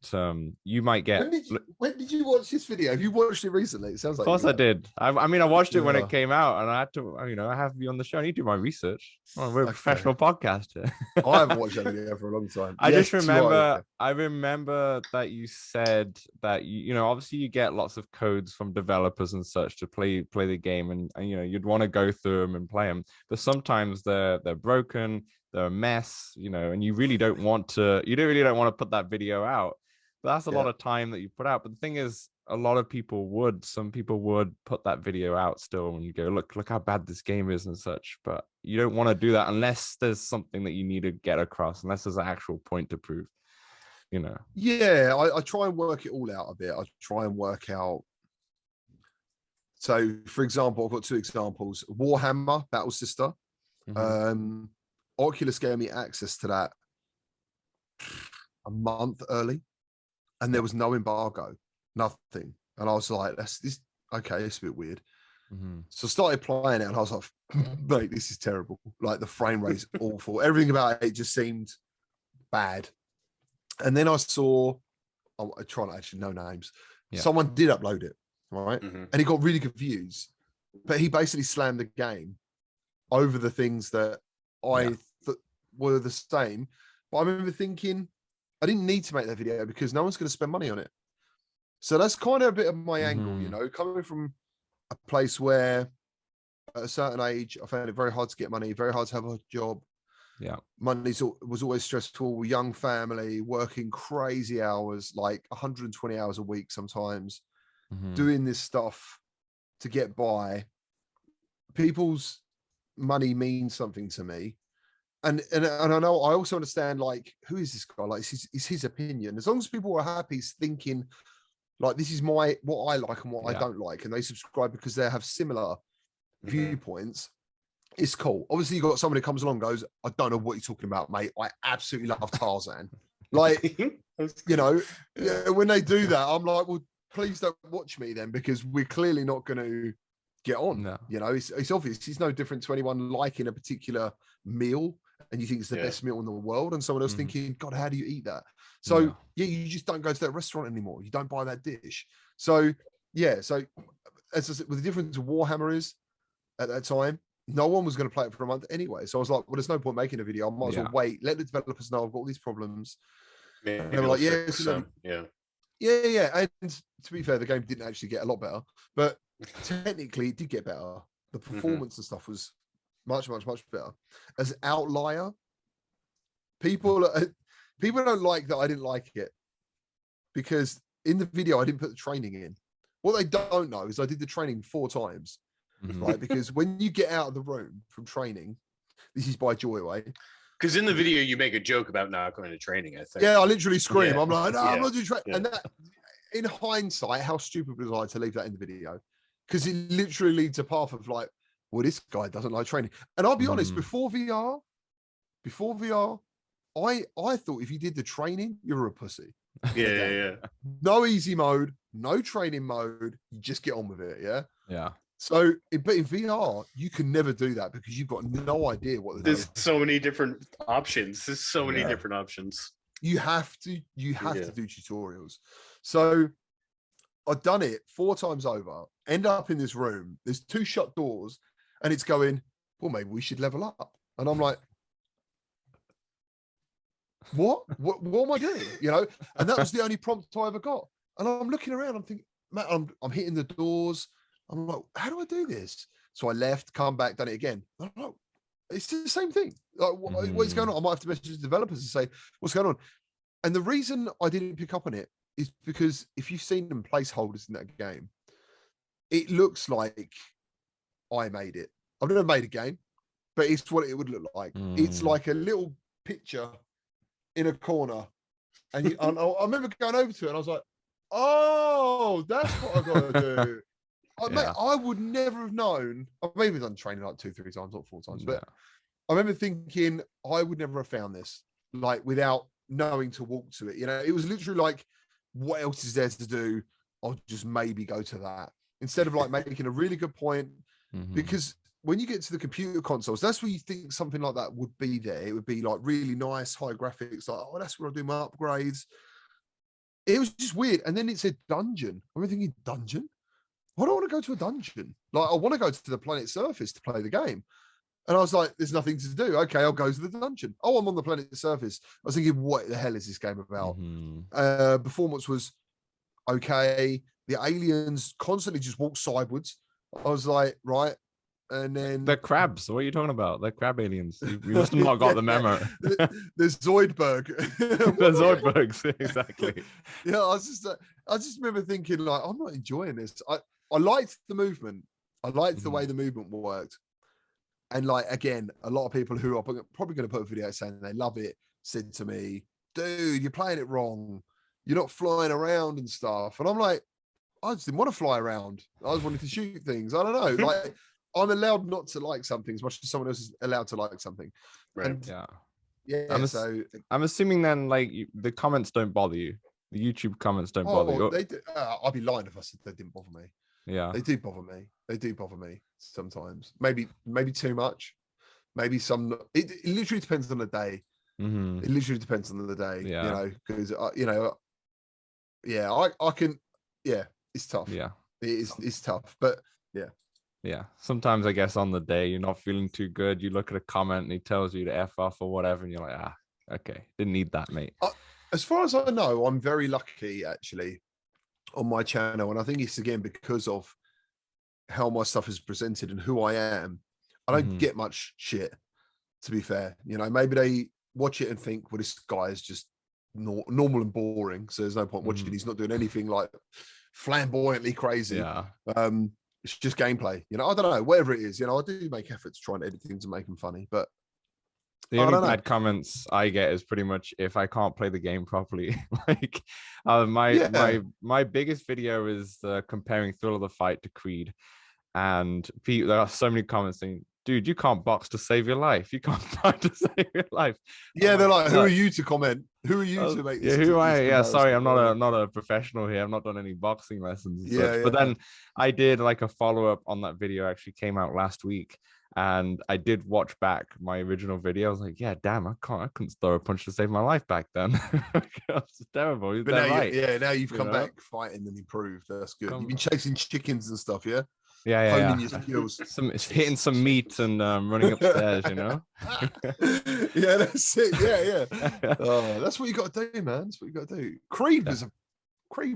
you might get. When did you watch this video? Have you watched it recently? It sounds like. Of course I did. I mean, I watched it when it came out, and I had to, I have to be on the show. I need to do my reresearch. We're a professional podcaster. I haven't watched that video for a long time. I just remember. I remember that you said that obviously you get lots of codes from developers and such to play the game, and you'd want to go through them and play them, but sometimes they're broken. They're a mess, and you really don't want to. You don't want to put that video out. But that's a lot of time that you put out. But the thing is, some people would put that video out still, and you go, look how bad this game is and such. But you don't want to do that unless there's something that you need to get across, unless there's an actual point to prove. Yeah, I try and work it all out a bit. I try and work out. So, for example, I've got 2 examples: Warhammer Battle Sister. Oculus gave me access to that a month early, and there was no embargo, nothing. And I was like, it's a bit weird. So I started playing it, and I was like, mate, this is terrible. Like the frame rate's awful. Everything about it just seemed bad. And then I saw I try not actually know names. Yeah. Someone did upload it, right? Mhm. And he got really confused, but he basically slammed the game over the things that I thought were the same. But I remember thinking, I didn't need to make that video because no one's going to spend money on it. So that's kind of a bit of my angle, you know, coming from a place where at a certain age, I found it very hard to get money, very hard to have a job. Yeah. Money was always stressful, young family, working crazy hours, like 120 hours a week sometimes, doing this stuff to get by. People's money means something to me. And I know, I also understand, like, who is this guy? Like, it's his opinion. As long as people are happy thinking, like, this is what I like and what I don't like, and they subscribe because they have similar viewpoints, it's cool. Obviously, you got someone who comes along and goes, I don't know what you're talking about, mate. I absolutely love Tarzan. Like, you know, when they do that, I'm like, well, please don't watch me then, because we're clearly not going to get on. No. You know, it's obvious. It's no different to anyone liking a particular meal and you think it's the best meal in the world, and someone else thinking, God, how do you eat that? So you just don't go to that restaurant anymore. You don't buy that dish. So so as I said, with the difference of Warhammer is at that time, no one was going to play it for a month anyway. So I was like, well, there's no point making a video. I might as well wait, let the developers know I've got all these problems. And they were like, And to be fair, the game didn't actually get a lot better, but technically it did get better. The performance and stuff was much better. As Outlier, people don't like that I didn't like it, because in the video I didn't put the training in. What they don't know is I did the training 4 times, right? Because when you get out of the room from training, this is by Joy Way. Because in the video you make a joke about not going to training, I think. Yeah, I literally scream. I'm like, no, I'm not doing training. And that, in hindsight, how stupid was I to leave that in the video? Because it literally leads a path of like, well, this guy doesn't like training. And I'll be honest, before VR, I thought if you did the training, you're a pussy. Yeah. No easy mode, no training mode. You just get on with it. Yeah. So, but in VR, you can never do that because you've got no idea what there's so many different options. There's so many different options. You have to do tutorials. So I've done it 4 times over, end up in this room, there's 2 shut doors, and it's going, well, maybe we should level up. And I'm like, what am I doing? You know, and that was the only prompt I ever got. And I'm looking around, I'm thinking, man, I'm hitting the doors. I'm like, how do I do this? So I left, come back, done it again. I'm like, it's the same thing. Like, what's going on? I might have to message the developers and say, what's going on? And the reason I didn't pick up on it is because if you've seen them placeholders in that game, it looks like I made it. I've never made a game, but it's what it would look like. It's like a little picture in a corner. And I remember going over to it and I was like, oh, that's what I got to do. Mate, I would never have known. I've maybe done training like 2-3 times, not 4 times, but I remember thinking I would never have found this, like, without knowing to walk to it. You know, it was literally like, what else is there to do? I'll just maybe go to that, instead of like making a really good point. Because when you get to the computer consoles, that's where you think something like that would be there. It would be like really nice, high graphics, like, oh, that's where I do my upgrades. It was just weird. And then it said dungeon. I remember thinking, dungeon? Why do I want to go to a dungeon? Like, I want to go to the planet's surface to play the game. And I was like, there's nothing to do. Okay, I'll go to the dungeon. Oh, I'm on the planet's surface. I was thinking, what the hell is this game about? Performance was okay. The aliens constantly just walk sideways. I was like, right. And then the crabs. What are you talking about? The crab aliens. You must have not got the memo. the Zoidberg. The Zoidbergs, exactly. Yeah, I just remember thinking, like, I'm not enjoying this. I liked the movement. I liked the way the movement worked. And like, again, a lot of people who are probably going to put a video saying they love it said to me, dude, you're playing it wrong. You're not flying around and stuff. And I'm like, I just didn't want to fly around. I just wanted to shoot things. I don't know. Like, I'm allowed not to like something as much as someone else is allowed to like something. Right. And I'm assuming then, like, the comments don't bother you. The YouTube comments don't bother you. They do. I'd be lying if I said they didn't bother me. Yeah, they do bother me. They do bother me sometimes. Maybe too much. Maybe some. It literally depends on the day. It literally depends on the day. Yeah. You know, because yeah, I can, yeah, it's tough. Yeah, it's tough, but yeah. Sometimes I guess on the day you're not feeling too good, you look at a comment and he tells you to F off or whatever, and you're like, ah, okay, didn't need that, mate. As far as I know, I'm very lucky actually on my channel, and I think it's again because of how my stuff is presented and who I am. I don't get much shit, to be fair. You know, maybe they watch it and think, well, this guy is just normal and boring, so there's no point watching. He's not doing anything like flamboyantly crazy. Yeah. It's just gameplay, you know. I don't know, whatever it is, you know. I do make efforts to try and edit things and make them funny, but the only bad comments I get is pretty much if I can't play the game properly. Like my biggest video is comparing Thrill of the Fight to Creed, and there are so many comments saying, dude, you can't box to save your life. You can't fight to save your life. Yeah, they're like, who are you to comment? Who are you to make this? Yeah, who am I? Yeah, sorry, I'm not a professional here. I've not done any boxing lessons. But then I did like a follow-up on that video, actually came out last week. And I did watch back my original video. I was like, yeah, damn, I couldn't throw a punch to save my life back then. It's terrible. But now you've come back fighting and improved. That's good. You've been chasing chickens and stuff, yeah? Yeah. Your skills. Hitting some meat and running upstairs, you know. Yeah, that's it. Yeah. Oh, that's what you got to do, man. That's what you got to do. Creed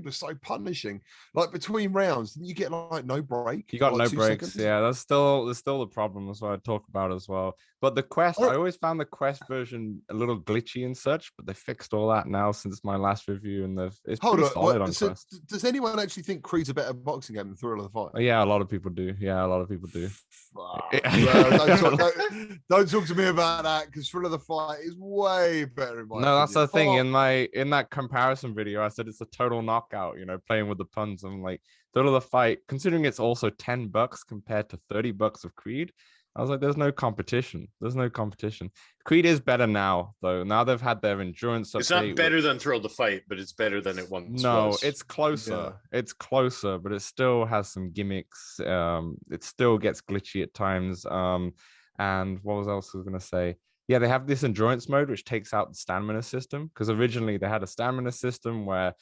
was so punishing. Like between rounds, didn't you get like no break? You got like no breaks. Seconds? Yeah, there's still the problem. That's what I talk about as well. But the quest, I always found the quest version a little glitchy and such, but they fixed all that now since my last review, and it's pretty solid on quest. Does anyone actually think Creed's a better boxing game than Thrill of the Fight? Yeah, a lot of people do. Don't talk to me about that, because Thrill of the Fight is way better in my opinion. That's the thing. In that comparison video, I said it's a total knockout, you know, playing with the puns. I'm like, Thrill of the Fight, considering it's also $10 compared to $30 of Creed, I was like, there's no competition. Creed is better now, though. Now they've had their endurance update. It's not better than Thrill to Fight, but it's better than it once was. No, it's closer. Yeah. It's closer, but it still has some gimmicks. It still gets glitchy at times. And what was else I was going to say? Yeah, they have this endurance mode, which takes out the stamina system, because originally they had a stamina system where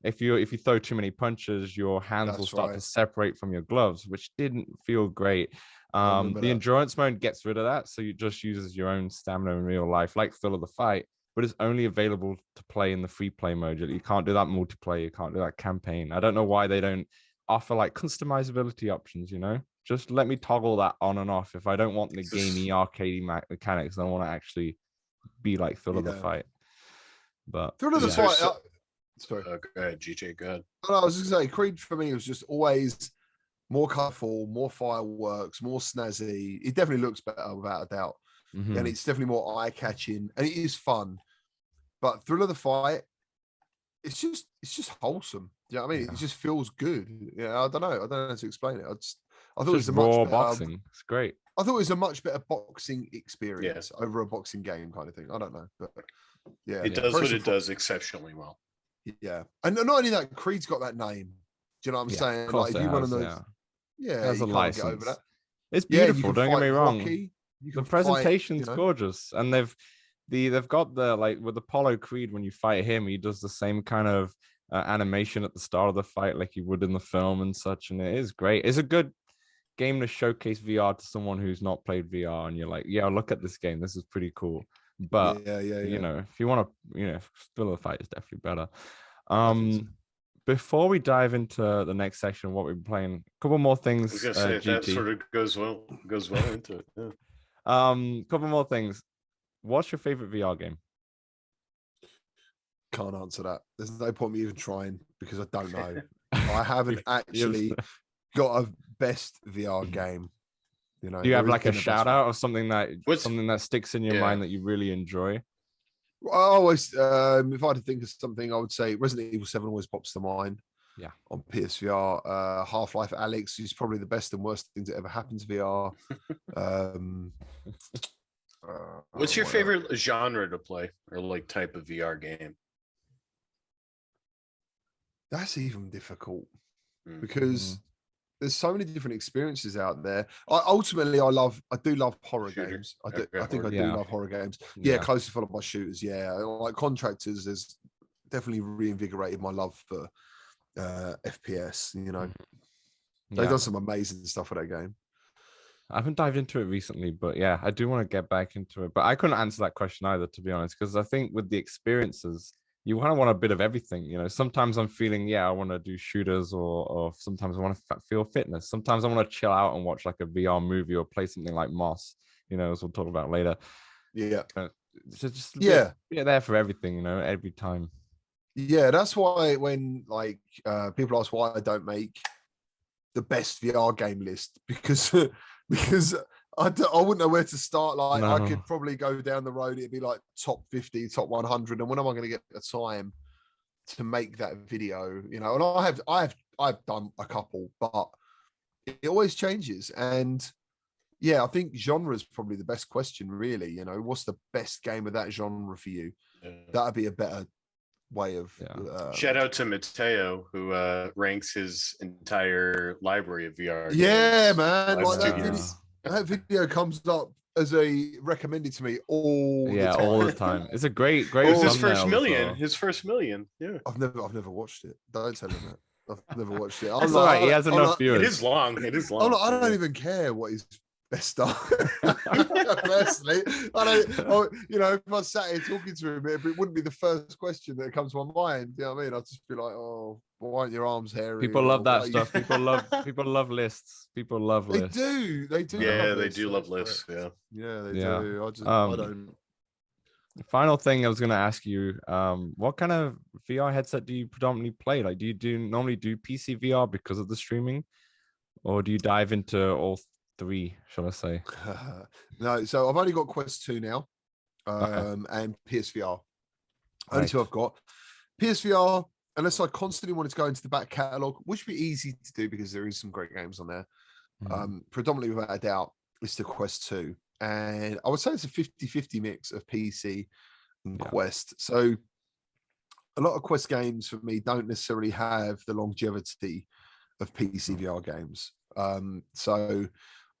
if you throw too many punches, your hands will start to separate from your gloves, which didn't feel great. The endurance mode gets rid of that, so you just uses your own stamina in real life, like Thrill of the Fight, but it's only available to play in the free play mode. You can't do that multiplayer, you can't do that campaign. I don't know why they don't offer like customizability options, you know? Just let me toggle that on and off if I don't want the gamey arcadey mechanics. I want to actually be like Thrill of the Fight. But Thrill of the Fight. Sorry, go ahead, GJ. Go ahead. I was just gonna say, Creed for me was just always more colorful, more fireworks, more snazzy. It definitely looks better without a doubt, and it's definitely more eye-catching, and it is fun. But Thrill of the Fight, it's just wholesome. You know what I mean? It just feels good. Yeah, I don't know how to explain it. I thought it was a much better boxing. It's great. I thought it was a much better boxing experience over a boxing game kind of thing. I don't know, but yeah, it does what it does exceptionally well. Yeah, and not only that, Creed's got that name. Do you know what I'm saying? Like, if you one of those, there's a license. Get over that. It's beautiful. Don't get me wrong. The presentation's gorgeous, and they've got the, like with Apollo Creed, when you fight him, he does the same kind of animation at the start of the fight like he would in the film and such, and it is great. It's a good game to showcase VR to someone who's not played VR, and you're like, yeah, look at this game, this is pretty cool. But you know, if you want to, you know, Thrill of the Fight is definitely better. Before we dive into the next section, what we're playing, a couple more things. I was gonna say that sort of goes well into it. Yeah. Couple more things. What's your favorite VR game? Can't answer that. There's no point me even trying, because I don't know. I haven't actually got a best VR game. You know, do you have like a shout out of something that sticks in your mind that you really enjoy? I always, if I had to think of something, I would say Resident Evil 7 always pops to mind. Yeah, on PSVR. Half-Life Alyx is probably the best and worst thing that ever happened to VR. What's your favorite genre to play, or like type of VR game? That's even difficult, because there's so many different experiences out there. I do love horror games. I think I do love horror games. Yeah, closely followed by shooters. Yeah, like Contractors. definitely reinvigorated my love for FPS. You know, Yeah. they've done some amazing stuff with that game. I haven't dived into it recently, but yeah, I do want to get back into it. But I couldn't answer that question either, to be honest, because I think with the experiences, you kind of want a bit of everything. You know, sometimes I'm feeling, I want to do shooters, or sometimes I want to feel fitness. Sometimes I want to chill out and watch like a VR movie or play something like Moss, as we'll talk about later. Yeah. So just be there for everything, every time. Yeah, that's why when like people ask why I don't make the best VR game list, because I wouldn't know where to start. Like I could probably go down the road, it'd be like top 50, top 100, and when am I going to get the time to make that video? And I've done a couple, but it always changes. And yeah, I think genre is probably the best question, really. What's the best game of that genre for you? That'd be a better way of shout out to Mateo, who ranks his entire library of VR games. Man, like that video comes up as a recommended to me all the time. It's a great it was his first million. His first million. Yeah, I've never watched it. Don't tell him that. I've never watched it. That's all right. He has enough viewers. It is long. I don't even care what his best stuff. Personally, I don't. If I sat here talking to him, it wouldn't be the first question that comes to my mind. You know what I mean? I'd just be like, "Oh, why aren't your arms hairy?" People love that stuff. People love lists. People love lists. They do. Yeah, they do love lists. Yeah, they do. I don't. The final thing I was going to ask you, what kind of VR headset do you predominantly play? Like, do you normally do PC VR because of the streaming, or do you dive into all three, shall I say? No, so I've only got Quest 2 now, and PSVR. Only two I've got. PSVR, unless I constantly wanted to go into the back catalogue, which would be easy to do because there is some great games on there. Predominantly, without a doubt, it's the Quest 2. And I would say it's a 50-50 mix of PC and Quest. So a lot of Quest games for me don't necessarily have the longevity of PC VR games. So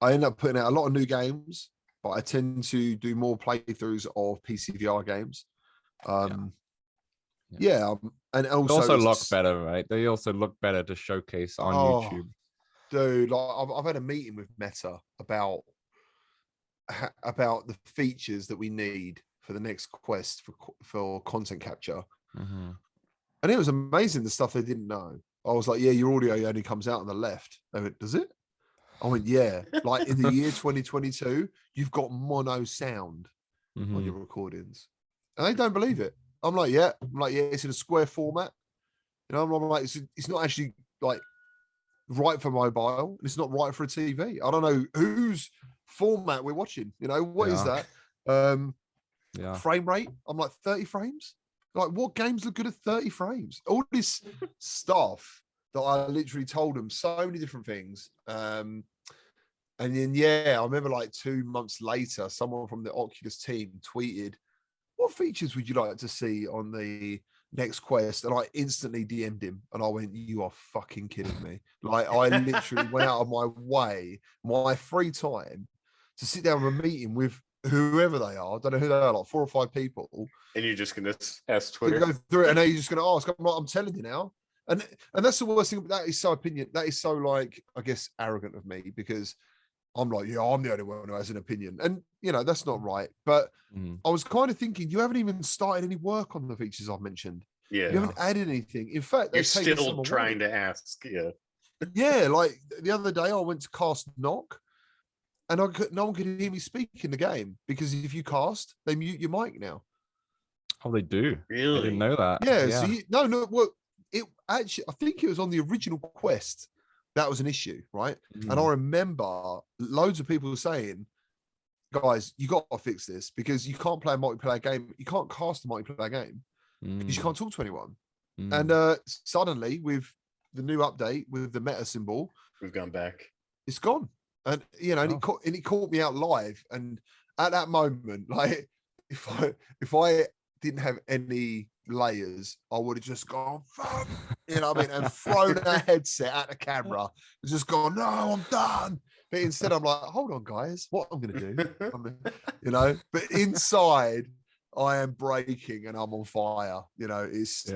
I end up putting out a lot of new games, but I tend to do more playthroughs of PC VR games. And also look better, right? They also look better to showcase on YouTube. Dude, like I've had a meeting with Meta about the features that we need for the next Quest for content capture. And it was amazing, the stuff they didn't know. I was like, yeah, your audio only comes out on the left. They went, does it? I went, yeah. Like in the year 2022, you've got mono sound on your recordings. And they don't believe it. I'm like, yeah. It's in a square format. I'm like, it's not actually like right for mobile. It's not right for a TV. I don't know whose format we're watching. What is that? Frame rate. I'm like 30 frames. Like, what games look good at 30 frames? All this stuff that I literally told them so many different things. And then, I remember like 2 months later, someone from the Oculus team tweeted, what features would you like to see on the next Quest? And I instantly DM'd him and I went, you are fucking kidding me. Like, I literally went out of my way, my free time, to sit down with a meeting with whoever they are. I don't know who they are, like 4 or 5 people. And you're just going to ask Twitter. Go through it, and then you're just going to ask. I'm telling you now. And that's the worst thing. That is so that is so, like, I guess, arrogant of me, because I'm like, yeah, I'm the only one who has an opinion. And, that's not right. But I was kind of thinking, you haven't even started any work on the features I've mentioned. Yeah. You haven't added anything. In fact, you're still trying to ask. Yeah. Yeah. Like the other day, I went to cast Knock, and no one could hear me speak in the game, because if you cast, they mute your mic now. Oh, they do. Really? I didn't know that. Yeah. So well, it actually, I think it was on the original Quest that was an issue, right? And I remember loads of people saying, guys, you got to fix this, because you can't play a multiplayer game. You can't cast a multiplayer game because you can't talk to anyone. And suddenly, with the new update with the meta symbol, we've gone back. It's gone. And and it caught me out live. And at that moment, like, if I didn't have any layers, I would have just gone, fuck, what I mean, and thrown a headset at the camera and just gone, no, I'm done. But instead, I'm like, hold on, guys, what I'm gonna do, but inside, I am breaking and I'm on fire. It's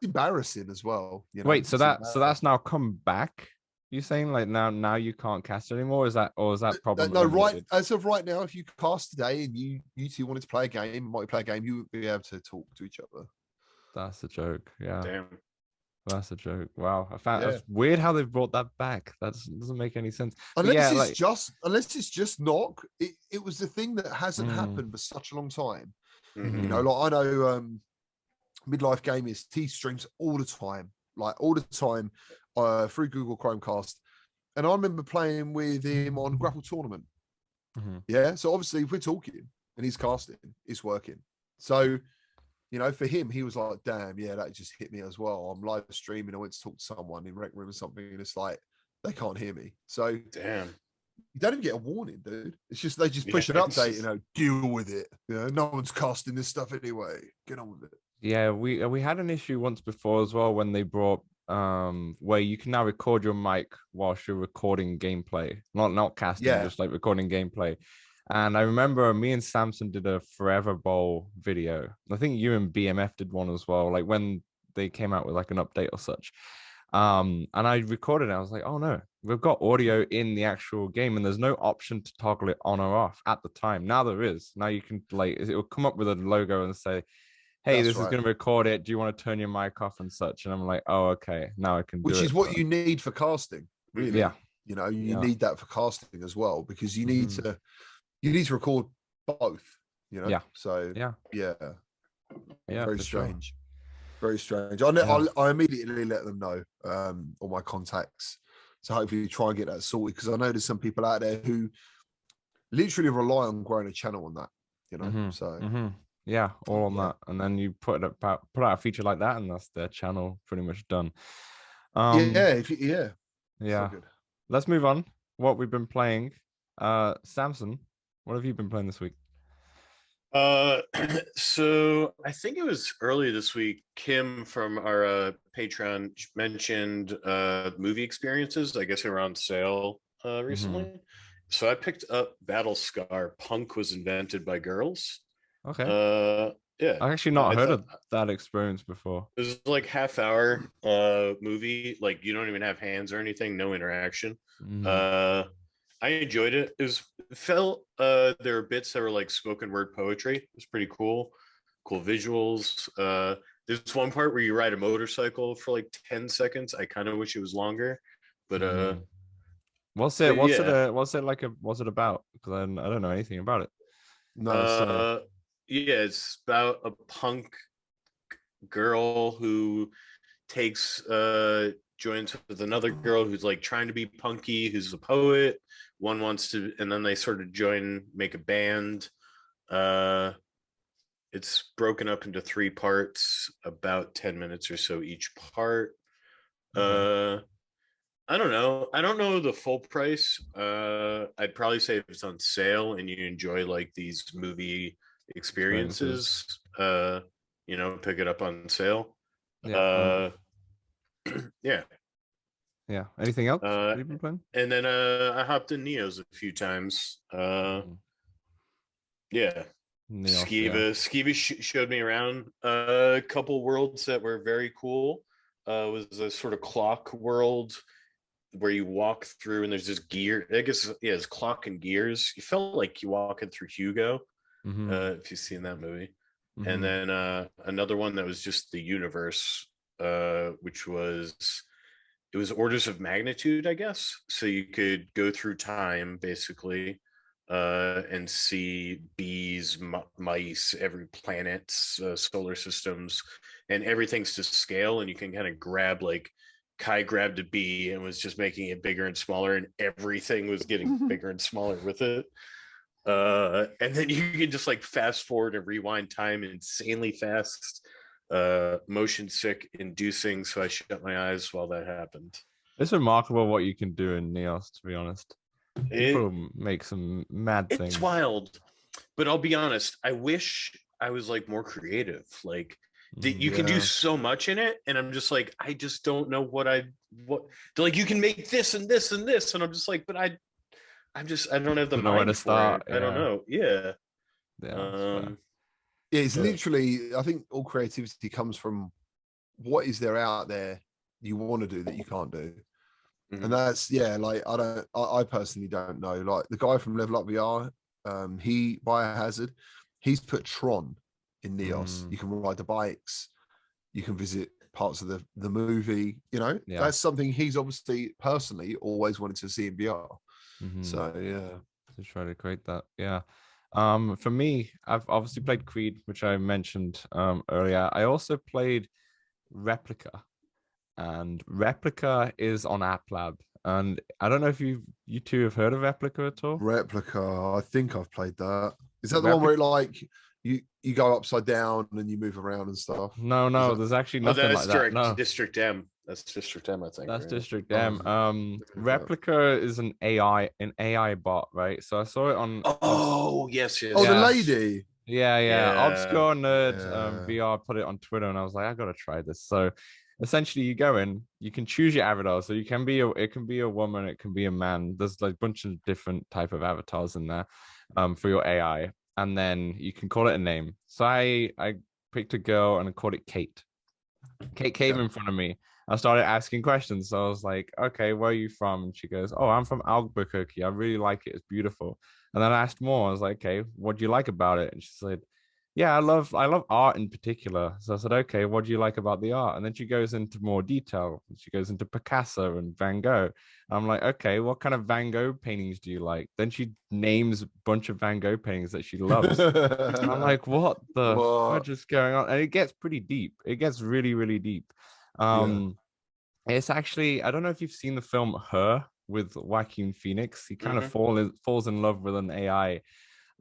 embarrassing as well. Wait, so that's now come back? You saying like now you can't cast anymore? Is that problem? No, right as of right now, if you cast today and you two wanted to play a game, multiplayer game, you would be able to talk to each other. That's a joke. Yeah. Damn. That's a joke. Wow. I found it's weird how they've brought that back. That doesn't make any sense. Unless it's just knock. It was the thing that hasn't happened for such a long time. Mm-hmm. Like I know Midlife Gamers, he streams all the time, through Google Chromecast. And I remember playing with him on Grapple Tournament. Yeah. So obviously if we're talking and he's casting, it's working. So, for him, he was like, damn, yeah, that just hit me as well. I'm live streaming. I went to talk to someone in Rec Room or something, and it's like, they can't hear me. So damn. You don't even get a warning, dude. It's just, they just push an update, deal with it. No one's casting this stuff anyway. Get on with it. Yeah, we had an issue once before as well when they brought where you can now record your mic whilst you're recording gameplay, not casting, just like recording gameplay. And I remember me and Samson did a Forever Bowl video. I think you and BMF did one as well, like when they came out with like an update or such. And I recorded it. I was like, oh no, we've got audio in the actual game and there's no option to toggle it on or off at the time. Now there is. Now you can it will come up with a logo and say, hey, this is going to record it. Do you want to turn your mic off and such? And I'm like, oh, okay, now I can do it. Which is what you need for casting, really. Yeah. You need that for casting as well, because you need to record both, Yeah. So yeah, very strange. Sure. Very strange. I immediately let them know, all my contacts. So hopefully try and get that sorted, because I know there's some people out there who literally rely on growing a channel on that, so yeah, all on that. And then you put out a feature like that and that's their channel pretty much done. Yeah. Let's move on. What we've been playing. Samson, what have you been playing this week? So I think it was early this week, Kim from our Patreon mentioned movie experiences. I guess they were on sale recently. So I picked up Battle Scar. Punk was invented by girls. Okay. Yeah. I've actually not heard of that experience before. It was like half-hour movie. Like you don't even have hands or anything, no interaction. I enjoyed it. It felt there were bits that were like spoken word poetry. It was pretty cool. Cool visuals. There's one part where you ride a motorcycle for like 10 seconds. I kind of wish it was longer, but what's it about? Because I don't know anything about it. No. Yeah, it's about a punk girl who takes joins with another girl who's like trying to be punky, who's a poet. One wants to, and then they sort of make a band. It's broken up into 3 parts, about 10 minutes or so each part. I don't know. I don't know the full price. I'd probably say if it's on sale and you enjoy like these movie experiences, pick it up on sale. Yeah. Anything else you've been playing? And then I hopped in Neos a few times. Skiva showed me around a couple worlds that were very cool. Was a sort of clock world where you walk through and there's this gear. I guess it's clock and gears. You felt like you walking through Hugo, if you've seen that movie. And then another one that was just the universe, which was orders of magnitude, I guess. So you could go through time basically and see bees, mice, every planet's solar systems, and everything's to scale. And you can kind of grab, like Kai grabbed a bee and was just making it bigger and smaller, and everything was getting bigger and smaller with it. And then you can just like fast forward and rewind time insanely fast. Motion sick inducing, so I shut my eyes while that happened. It's remarkable what you can do in Neos, to be honest. People make some mad things. It's wild, but I'll be honest, I wish I was like more creative. Like you can do so much in it, and I'm just like, I just don't know what like you can make this and this and this, and I'm just like, but I don't have the mind where to start. for it. I don't know. Yeah. It's literally, I think all creativity comes from what is there out there you want to do that you can't do. And that's, like, I personally don't know. Like the guy from Level Up VR, he Biohazard, he's put Tron in Neos. You can ride the bikes, you can visit parts of the movie, you know. That's something he's obviously personally always wanted to see in VR. So to try to create that. For me, I've obviously played Creed, which I mentioned earlier. I also played Replica, and Replica is on App Lab. And I don't know if you two have heard of Replica at all. Replica, I think I've played that. Is that the one where like you go upside down and you move around and stuff? No, there's actually nothing like that. No, District M. That's District M, I think. That's right? District M. Replica is an AI bot, right? So I saw it on. Yes. Oh, the lady. Yeah. Obscure Nerd VR put it on Twitter, and I was like, I gotta try this. So essentially, you go in, you can choose your avatar. So you can be it can be a woman, it can be a man. There's like a bunch of different type of avatars in there, for your AI, and then you can call it a name. So I picked a girl and I called it Kate. Kate came in front of me. I started asking questions. So I was like, okay, where are you from? And she goes, oh, I'm from Albuquerque. I really like it. It's beautiful. And then I asked more. I was like, okay, what do you like about it? And she said, yeah, I love art in particular. So I said, okay, what do you like about the art? And then she goes into more detail. She goes into Picasso and Van Gogh. I'm like, okay, what kind of Van Gogh paintings do you like? Then she names a bunch of Van Gogh paintings that she loves. And I'm like, what the fudge is going on? And it gets pretty deep. It gets really, really deep. It's actually, I don't know if you've seen the film Her with Joaquin Phoenix. He kind of falls in love with an AI.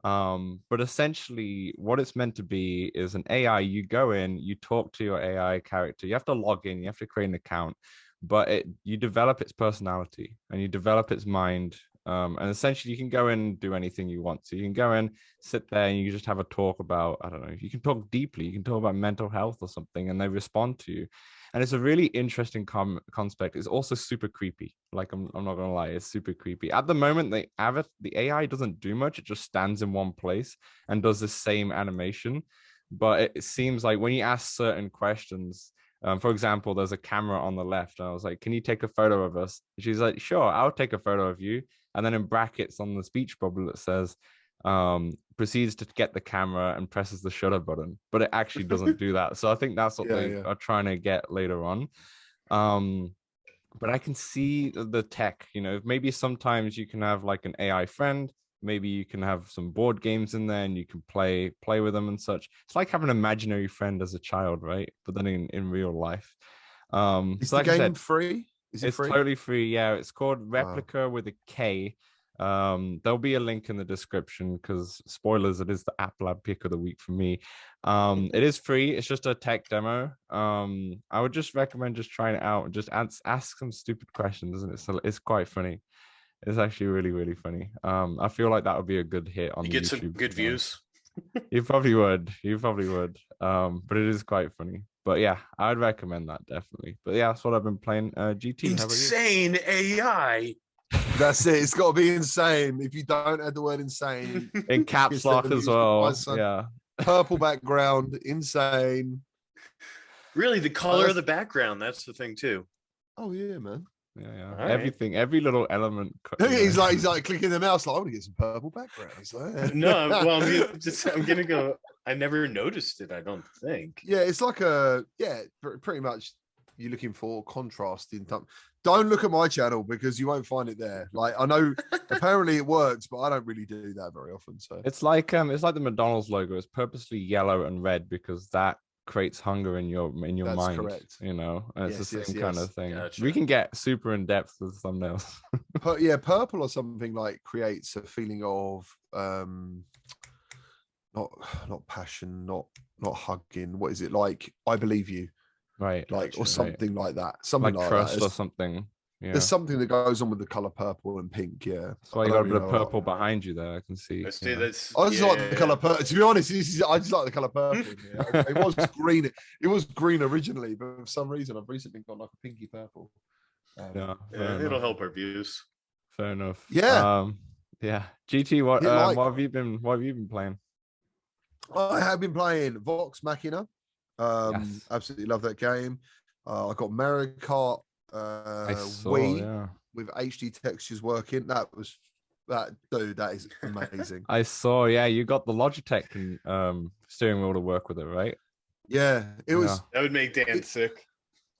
But essentially what it's meant to be is an AI. You go in, you talk to your AI character, you have to log in, you have to create an account, but you develop its personality and you develop its mind. And essentially you can go in and do anything you want. So you can go in, sit there, and you just have a talk about, I don't know, you can talk deeply, you can talk about mental health or something, and they respond to you. And it's a really interesting concept. It's also super creepy. Like, I'm not gonna lie, it's super creepy. At the moment, the AI doesn't do much. It just stands in one place and does the same animation. But it seems like when you ask certain questions, for example, there's a camera on the left, and I was like, can you take a photo of us? She's like, sure, I'll take a photo of you. And then in brackets on the speech bubble, it says, proceeds to get the camera and presses the shutter button, but it actually doesn't do that. So I think that's what they are trying to get later on. But I can see the tech, you know, maybe sometimes you can have like an AI friend, maybe you can have some board games in there and you can play with them and such. It's like having an imaginary friend as a child, right? But then in real life. Is so the like game free? Is it it's free? totally free. Yeah, it's called Replica with a K. There'll be a link in the description because spoilers, it is the App Lab pick of the week for me. It is free. It's just a tech demo. I would just recommend just trying it out and just ask some stupid questions, and it's quite funny. It's actually really, really funny. I feel like that would be a good hit on you the get YouTube some good views. You probably would. But it is quite funny. But yeah, I'd recommend that definitely. But yeah, that's what I've been playing. GT, insane AI. That's it. It's got to be insane. If you don't add the word insane in caps lock as well. Yeah. Purple background, insane. Really, the color of the background. That's the thing too. Oh yeah, man. Yeah. Everything, every little element. He's like clicking the mouse. Like, I want to get some purple backgrounds. No, well, I'm gonna go. I never noticed it. I don't think. Yeah, it's like pretty much. You're looking for contrast in time. Don't look at my channel because you won't find it there. Like, I know apparently it works, but I don't really do that very often. So it's like the McDonald's logo. It's purposely yellow and red because that creates hunger in your mind. That's correct. You know, and it's the same kind of thing. Gotcha. We can get super in depth with thumbnails. But yeah, purple or something like creates a feeling of not passion, not hugging. What is it like? I believe you. Right, like or something like that, something like trust that. or something. Yeah. There's something that goes on with the color purple and pink. Yeah, that's why you got a bit of purple behind you there. I can see. I just like the color purple. To be honest, I just like the color purple. It was green. It was green originally, but for some reason, I've recently got like a pinky purple. It'll help our views. Fair enough. Yeah. Yeah. GT, what have you been playing? I have been playing Vox Machina. Yes. Absolutely love that game. I got Mario Kart I saw, Wii yeah. with HD textures working. That is amazing. I saw, yeah, you got the Logitech and steering wheel to work with it, right? Yeah, it was. That would make Dan sick.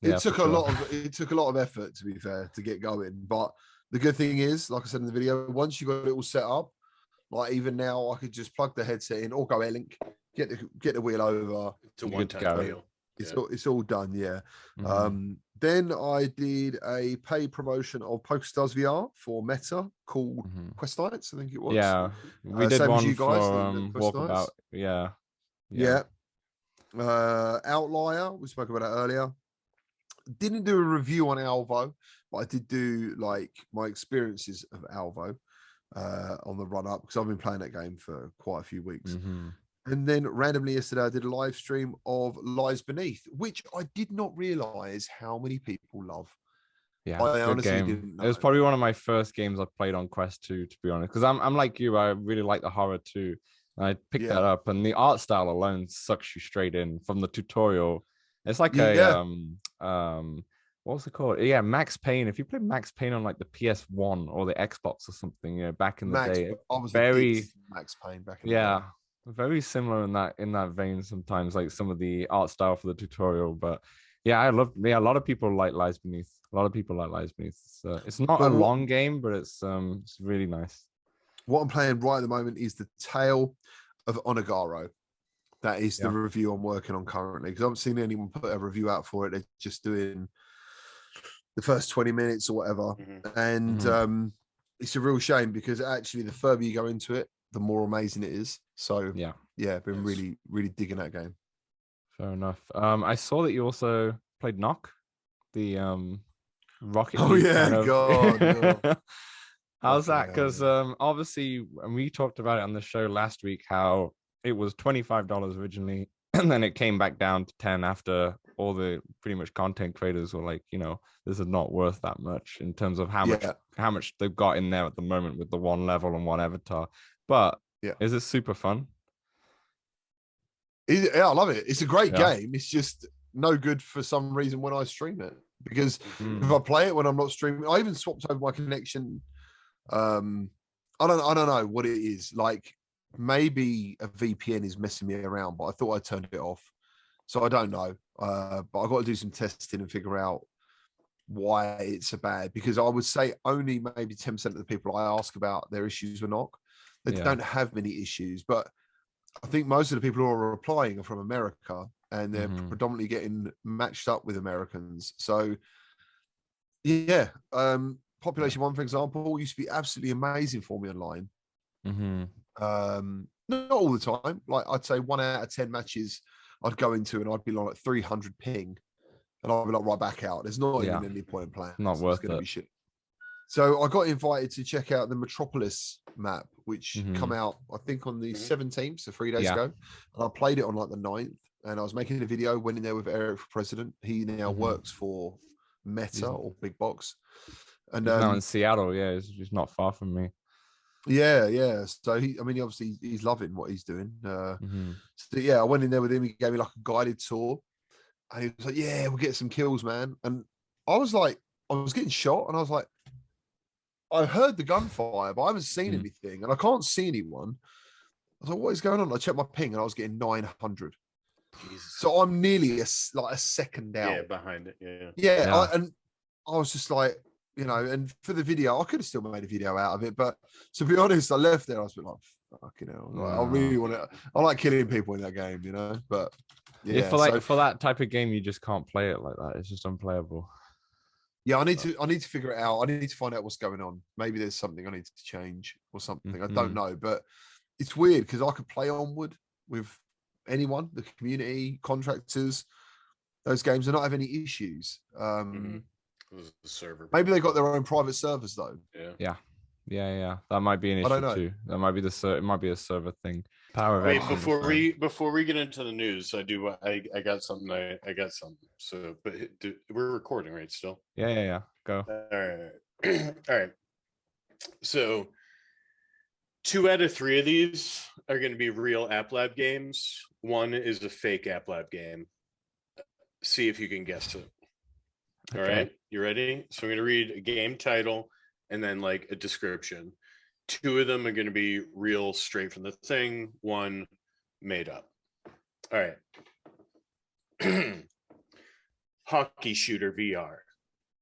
Yeah, It took for a sure. lot of effort, to be fair, to get going. But the good thing is, like I said in the video, once you got it all set up, like even now, I could just plug the headset in or go Air-Link, get the wheel over. It's a You're good to one-time go. deal. It's all done, yeah. Mhm. Then I did a paid promotion of PokerStars VR for Meta called Mhm. Quest Nights, I think it was. Yeah, we did Same as one you guys, for the Quest Walkabout. Nights. Yeah. Yeah. Outlier, we spoke about that earlier. Didn't do a review on Alvo, but I did do like my experiences of Alvo on the run up because I've been playing that game for quite a few weeks. Mhm. And then randomly yesterday, I did a live stream of Lies Beneath, which I did not realize how many people love. Yeah, I good honestly game. didn't It was know. probably one of my first games I played on Quest 2, to be honest. Because I'm like you, I really like the horror too. And I picked that Yeah. up, and the art style alone sucks you straight in from the tutorial. It's like a Yeah. what's it called? Yeah, Max Payne. If you play Max Payne on like the PS1 or the Xbox or something, back in the Max, day, I was very addicted to Max Payne back in the yeah, day. very similar in that vein sometimes, like some of the art style for the tutorial. But yeah, I love. Yeah, a lot of people like Lies Beneath. A lot of people like Lies Beneath. It's not a But long game, but it's really nice. what I'm playing right at the moment is the Tale of Onagaro. That is the Yeah. review I'm working on currently because I haven't seen anyone put a review out for it. They're just doing the first 20 minutes or whatever. And it's a real shame because actually the further you go into it, the more amazing it is. So Yeah, I've been really, really digging that game. fair enough. I saw that you also played Knock, the Rocket Oh League yeah, kind of. God. Yeah. How's Fucking that? hell, Because yeah. obviously, and we talked about it on the show last week, how it was $25 originally, and then it came back down to 10 after all the pretty much content creators were like, this is not worth that much in terms of how much they've got in there at the moment with the one level and one avatar. But Yeah. is it super fun? Yeah, I love it. It's a great Yeah. game. It's just no good for some reason when I stream it because Mm. if I play it when I'm not streaming, I even swapped over my connection. I don't know what it is. Like maybe a VPN is messing me around, but I thought I turned it off. So I don't know. But I've got to do some testing and figure out why it's so bad because I would say only maybe 10% of the people I ask about their issues with Knock. They Yeah. don't have many issues, but I think most of the people who are applying are from America and they're predominantly getting matched up with Americans. So yeah, Population One, for example, used to be absolutely amazing for me online. Not all the time. Like I'd say 1 out of 10 matches I'd go into and I'd be like 300 ping and I'd be like right back out. There's not even any point in playing. Not worth it's gonna it. be shit. So I got invited to check out the Metropolis map, which come out, I think, on the 17th, so 3 days ago. And I played it on like the 9th, and I was making a video, went in there with Eric for president. He now works for Meta or Big Box. And he's now in Seattle, yeah, he's not far from me. Yeah. So obviously he's loving what he's doing. So yeah, I went in there with him. He gave me like a guided tour, and he was like, "Yeah, we'll get some kills, man." And I was like, I was getting shot, and I was like, I heard the gunfire, but I haven't seen anything, and I can't see anyone. I was like, "What is going on?" I checked my ping, and I was getting 900. Jesus. So I'm nearly a second out. Yeah, behind it. Yeah. Yeah. And I was just like, and for the video, I could have still made a video out of it, but to be honest, I left there. I was a bit like, fucking hell. Like, I really want to. I like killing people in that game, But yeah, for that type of game, you just can't play it like that. It's just unplayable. Yeah, I need to figure it out. I need to find out what's going on. Maybe there's something I need to change or something. I don't know, but it's weird because I could play Onward with anyone, the community, contractors. Those games are not have any issues. The server. Maybe they got their own private servers though. Yeah. That might be an issue too. That might be it might be a server thing. Wait, before we get into the news, I got something. I got something. So, but we're recording, right? Still. Yeah. Go. All right. All right. So, 2 out of 3 of these are going to be real App Lab games. 1 is a fake App Lab game. See if you can guess it. All right, you ready? So I'm going to read a game title and then like a description. 2 of them are going to be real straight from the thing. 1 made up. All right. Hockey Shooter VR.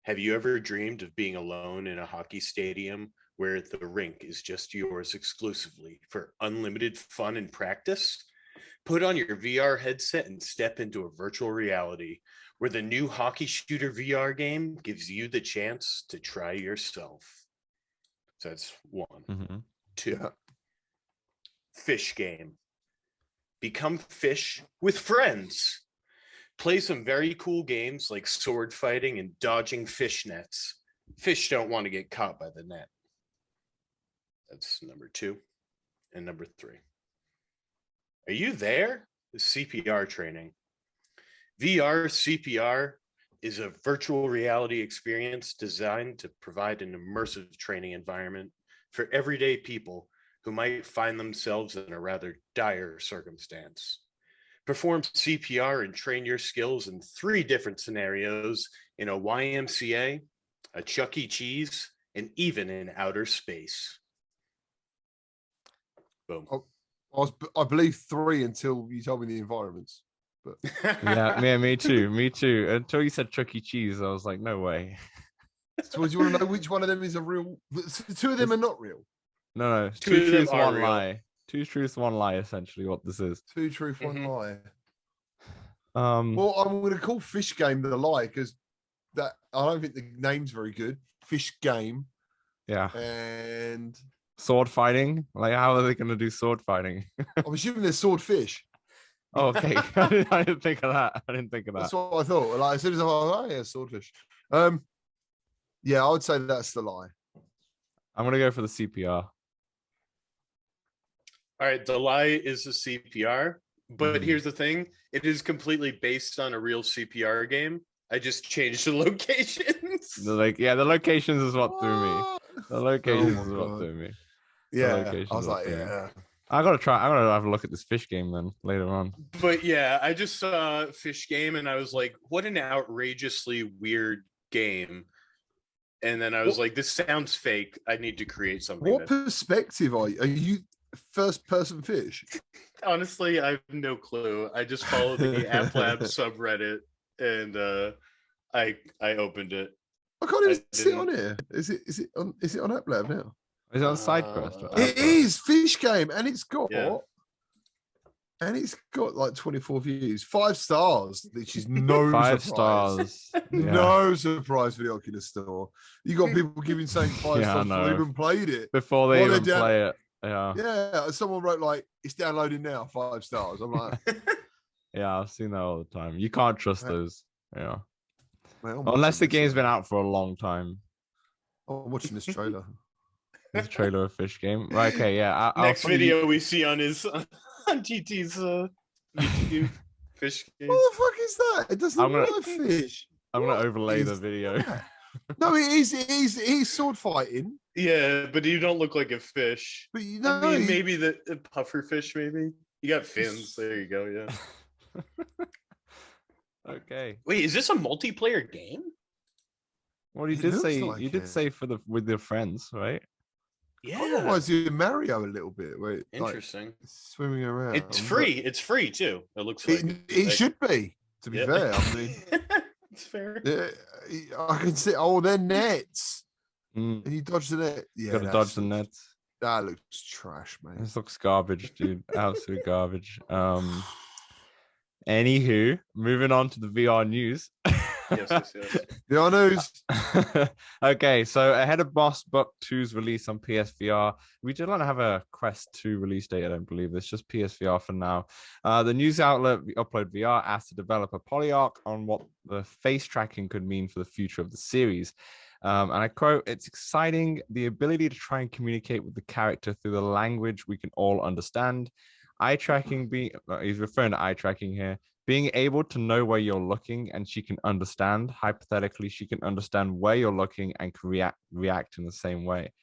Have you ever dreamed of being alone in a hockey stadium where the rink is just yours exclusively for unlimited fun and practice? Put on your VR headset and step into a virtual reality where the new Hockey Shooter VR game gives you the chance to try yourself. So that's 1. 2. Fish game. Become fish with friends. Play some very cool games like sword fighting and dodging fish nets. Fish don't want to get caught by the net. That's number 2. And number 3. Are you there? The CPR training. VR CPR is a virtual reality experience designed to provide an immersive training environment for everyday people who might find themselves in a rather dire circumstance. Perform CPR and train your skills in 3 different scenarios in a YMCA, a Chuck E. Cheese, and even in outer space. Boom. I believe 3 until you told me the environments. But Yeah, me too. Until you said Chuck E. Cheese, I was like, no way. So do you want to know which one of them is a real? 2 of them are not real. No, 2 2 truths, 1 real. lie. 2 truths, 1 lie. Essentially, what this is. 2 truth, 1 lie. Well, I'm going to call Fish Game the lie because that I don't think the name's very good. Fish Game. Yeah. And sword fighting. Like, how are they going to do sword fighting? I'm assuming there's swordfish. Oh, okay. I didn't think of that. That's what I thought. Like as soon as I thought, oh yeah, swordfish. Yeah, I would say that's the lie. I'm gonna go for the CPR. All right, the lie is the CPR, but here's the thing: it is completely based on a real CPR game. I just changed the locations. The locations is what threw me. The locations is what threw me. Yeah, I was like, yeah. I'm gonna have a look at this fish game then later on. But yeah, I just saw Fish Game and I was like, what an outrageously weird game. And then I was like, this sounds fake. I need to create something. What perspective are you? Are you first person fish? Honestly, I have no clue. I just followed the App Lab subreddit and I opened it. I can't even see it on here. Is it on App Lab now? Is it on SideQuest? It is Fish Game, and it's got like 24 views, 5 stars, which is no 5 surprise. stars. No surprise for the Oculus Store. You got people giving saying 5 stars before they even played it. Before they even play it. Yeah. Yeah. Someone wrote like, it's downloading now, 5 stars. I'm like, yeah, I've seen that all the time. You can't trust those. Yeah. Well, unless the game's been out for a long time. I'm watching this trailer. This trailer of Fish Game. Right, okay, yeah. Next video we see on his on TT's YouTube Fish Game. What the fuck is that? It doesn't look like fish. I'm gonna overlay the video. No, he's sword fighting. Yeah, but you don't look like a fish. But you know, I mean, maybe the puffer fish. Maybe you got fins. There you go. Yeah. Okay. Wait, is this a multiplayer game? Well, you did say did say with your friends, right? Yeah. Otherwise, you Mario a little bit. Wait, interesting. Like, swimming around. It's free. It's free too. It looks like it should be. To be fair, I mean, it's fair. Yeah, I can see. Oh, they're nets, and you dodge the net. Yeah, gotta dodge the nets. That looks trash, man. This looks garbage, dude. Absolute garbage. Anywho, moving on to the VR news. Yes. VR news. Okay, so ahead of Boss Buck 2's release on PSVR, we did not have a Quest 2 release date, I don't believe. It's just PSVR for now. The news outlet Upload VR asked the developer Polyarc on what the face tracking could mean for the future of the series. And I quote, "It's exciting, the ability to try and communicate with the character through the language we can all understand. Eye tracking, he's referring to eye tracking here, being able to know where you're looking and she can understand. Hypothetically, she can understand where you're looking and can react in the same way."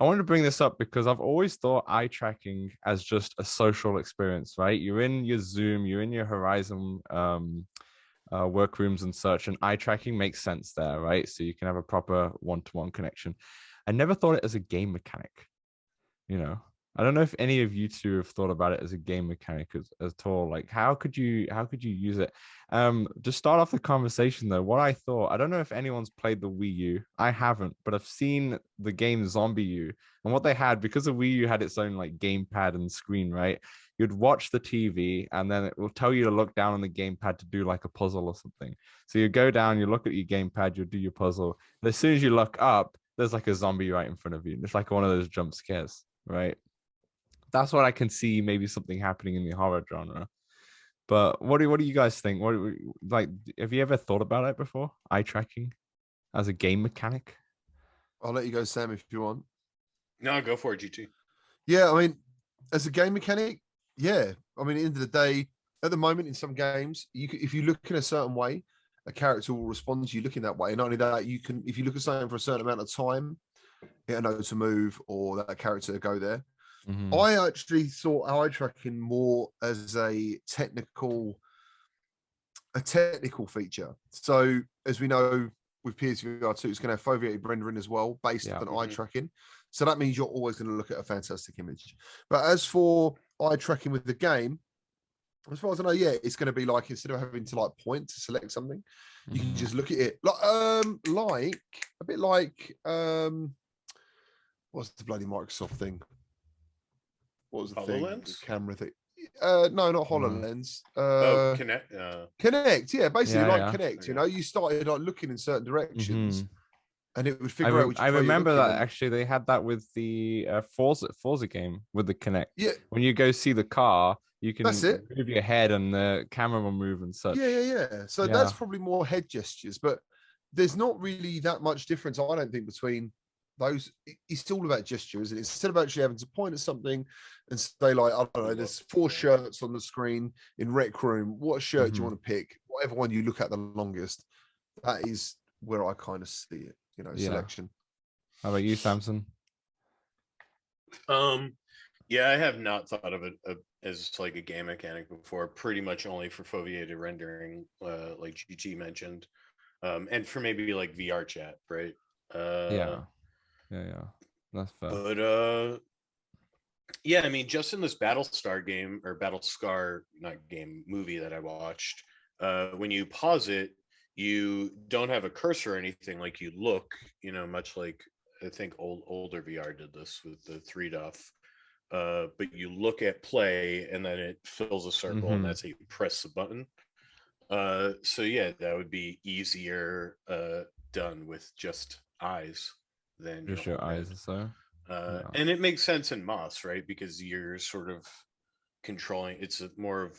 I wanted to bring this up because I've always thought eye tracking as just a social experience, right? You're in your Zoom, you're in your Horizon workrooms and such, and eye tracking makes sense there, right? So you can have a proper one-to-one connection. I never thought it as a game mechanic, you know. I don't know if any of you two have thought about it as a game mechanic at all. Like, how could you use it? To start off the conversation though, what I thought, I don't know if anyone's played the Wii U. I haven't, but I've seen the game Zombie U, and what they had, because the Wii U had its own like gamepad and screen, right? You'd watch the TV and then it will tell you to look down on the gamepad to do like a puzzle or something. So you go down, you look at your gamepad, you do your puzzle. And as soon as you look up, there's like a zombie right in front of you. It's like one of those jump scares, right? That's what I can see, maybe something happening in the horror genre. But what do you guys think? Like, have you ever thought about it before? Eye tracking as a game mechanic? I'll let you go, Sam, if you want. No, go for it, GT. Yeah, I mean, as a game mechanic, yeah. I mean, at the end of the day, at the moment in some games, if you look in a certain way, a character will respond to you looking that way. And not only that, you can, if you look at something for a certain amount of time, it'll know to move or that character to go there. Mm-hmm. I actually thought eye tracking more as a technical feature. So as we know with PSVR 2, it's going to have foveated rendering as well, based on eye tracking. So that means you're always going to look at a fantastic image. But as for eye tracking with the game, as far as I know, yeah, it's going to be like, instead of having to like point to select something, you can just look at it like a bit like what's the bloody Microsoft thing? What was the HoloLens? thing? The camera thing. No, not HoloLens. Connect. Connect, yeah, basically like yeah. Connect. You know, you started like looking in certain directions, and it would figure out which I way remember you're that actually they had that with the Forza game with the Connect. Yeah, when you go see the car, you can that's it. move your head and the camera will move and such. Yeah. So that's probably more head gestures, but there's not really that much difference, I don't think, between those. It's all about gestures, and instead of actually having to point at something and say like, I don't know, there's 4 shirts on the screen in Rec Room, what shirt do you want to pick? Whatever one you look at the longest, that is where I kind of see it, you know, selection. How about you, Samson? Yeah, I have not thought of it as like a game mechanic before, pretty much only for foveated rendering, like GT mentioned, and for maybe like VR chat, right? Yeah, that's fair. But yeah, I mean, just in this Battlestar game, or Battlescar, not game, movie that I watched, when you pause it, you don't have a cursor or anything. Like, you look, you know, much like I think older VR did this with the 3DUF. But you look at play and then it fills a circle, and that's how you press the button. So yeah, that would be easier done with just eyes than just your eyes or so. And it makes sense in Moss, right? Because you're sort of controlling, it's more of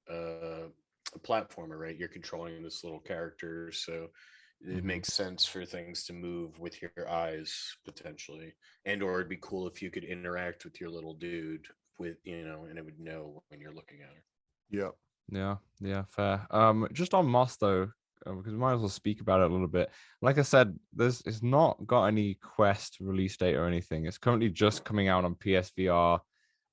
a platformer, right? You're controlling this little character, so it makes sense for things to move with your eyes potentially. And or it'd be cool if you could interact with your little dude with, you know, and it would know when you're looking at her. Yeah, fair. Just on Moss though, because we might as well speak about it a little bit. Like I said, it's not got any Quest release date or anything. It's currently just coming out on PSVR.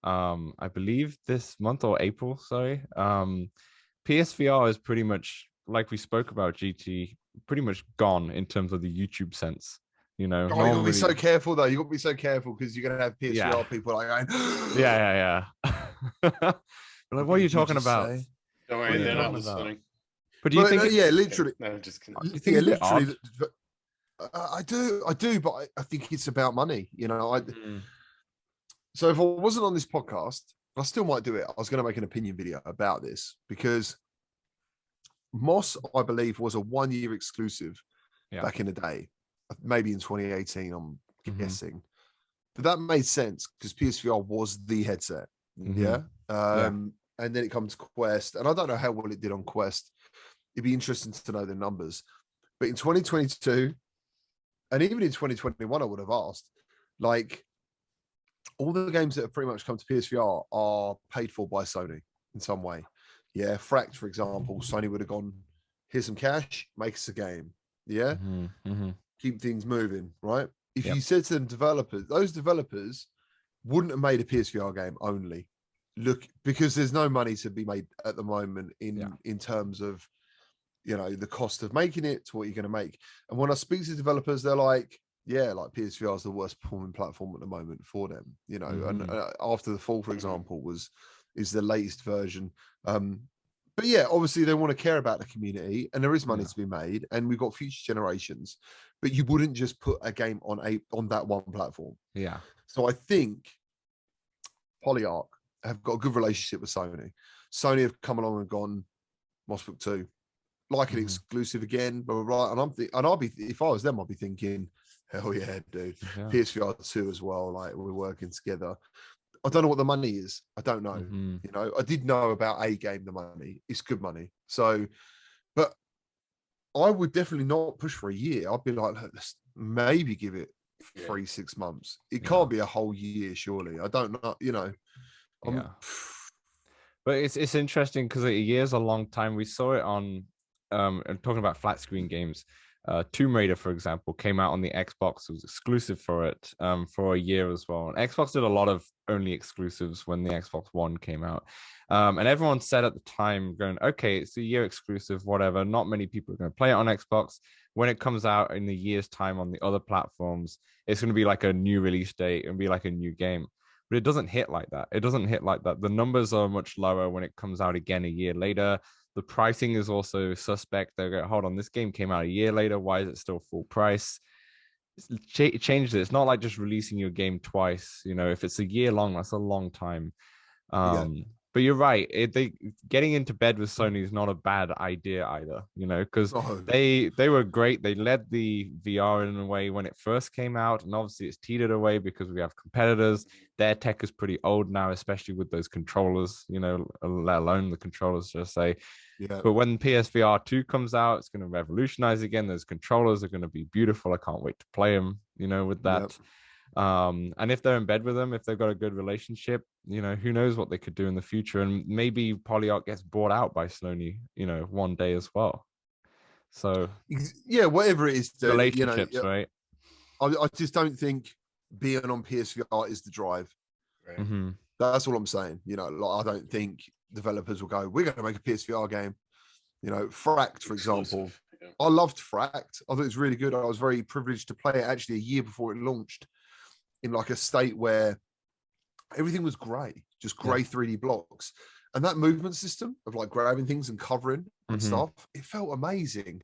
I believe this month or April. Sorry. PSVR is pretty much, like we spoke about, GT, pretty much gone in terms of the YouTube sense. You know, you got to be so careful though. You got to be so careful because you're gonna have PSVR people like going, yeah. Like, what are you talking about? Don't worry, they're not listening. But do you think? Yeah, literally. No, just kidding. You think literally. I do, but I think it's about money. You know, So if I wasn't on this podcast, I still might do it. I was going to make an opinion video about this because Moss, I believe, was a 1-year exclusive back in the day, maybe in 2018. I'm guessing, but that made sense because PSVR was the headset. And then it comes to Quest, and I don't know how well it did on Quest. It'd be interesting to know the numbers. But in 2022, and even in 2021, I would have asked, like, all the games that have pretty much come to PSVR are paid for by Sony in some way. Yeah, Fract, for example, Sony would have gone, here's some cash, make us a game. Yeah, keep things moving, right? if you said to them developers, those developers wouldn't have made a PSVR game only. Look, because there's no money to be made at the moment in terms of, you know, the cost of making it to what you're going to make. And when I speak to developers, they're like, yeah, like PSVR is the worst performing platform at the moment for them, you know. And after the fall, for example, is the latest version. But yeah, obviously they want to care about the community, and there is money to be made, and we've got future generations. But you wouldn't just put a game on that one platform. Yeah. So I think Polyarc have got a good relationship with Sony. Sony have come along and gone, Moss Book 2, like an exclusive again, blah, blah, blah. And I'll be, if I was them, I'd be thinking, hell yeah, dude. PSVR 2 as well. Like, we're working together. I don't know what the money is. I don't know. You know, I did know about A Game, the money. It's good money. So, but I would definitely not push for a year. I'd be like, let's maybe give it 3-6 months. It can't be a whole year, surely. I don't know, you know. But it's interesting because a year's a long time. We saw it on talking about flat screen games. Tomb Raider, for example, came out on the Xbox. It was exclusive for it for a year as well. And Xbox did a lot of only exclusives when the Xbox One came out. And everyone said at the time, going, okay, it's a year exclusive, whatever. Not many people are going to play it on Xbox. When it comes out in a year's time on the other platforms, it's going to be like a new release date and be like a new game. But it doesn't hit like that. It doesn't hit like that. The numbers are much lower when it comes out again a year later. The pricing is also suspect. They go, hold on, this game came out a year later. Why is it still full price? Change it. It's not like just releasing your game twice. You know, if it's a year long, that's a long time. But you're right. Getting into bed with Sony is not a bad idea either, you know, because they were great. They led the VR in a way when it first came out, and obviously it's teetered away because we have competitors. Their tech is pretty old now, especially with those controllers, you know, let alone the controllers, just say. Yeah. But when PSVR 2 comes out, it's going to revolutionize again. Those controllers are going to be beautiful. I can't wait to play them, you know, with that. Yep. And if they're in bed with them, if they've got a good relationship, you know, who knows what they could do in the future. And maybe Polyarc gets bought out by Sony, you know, one day as well. So yeah, whatever it is, dude, relationships, you know, right? I just don't think being on PSVR is the drive. Right. That's all I'm saying. You know, like, I don't think developers will go, we're going to make a PSVR game. You know, Fract, for example. Yeah. I loved Fract. I thought it was really good. I was very privileged to play it actually a year before it launched, in like a state where everything was grey, just grey 3D blocks. And that movement system of like grabbing things and covering and stuff, it felt amazing.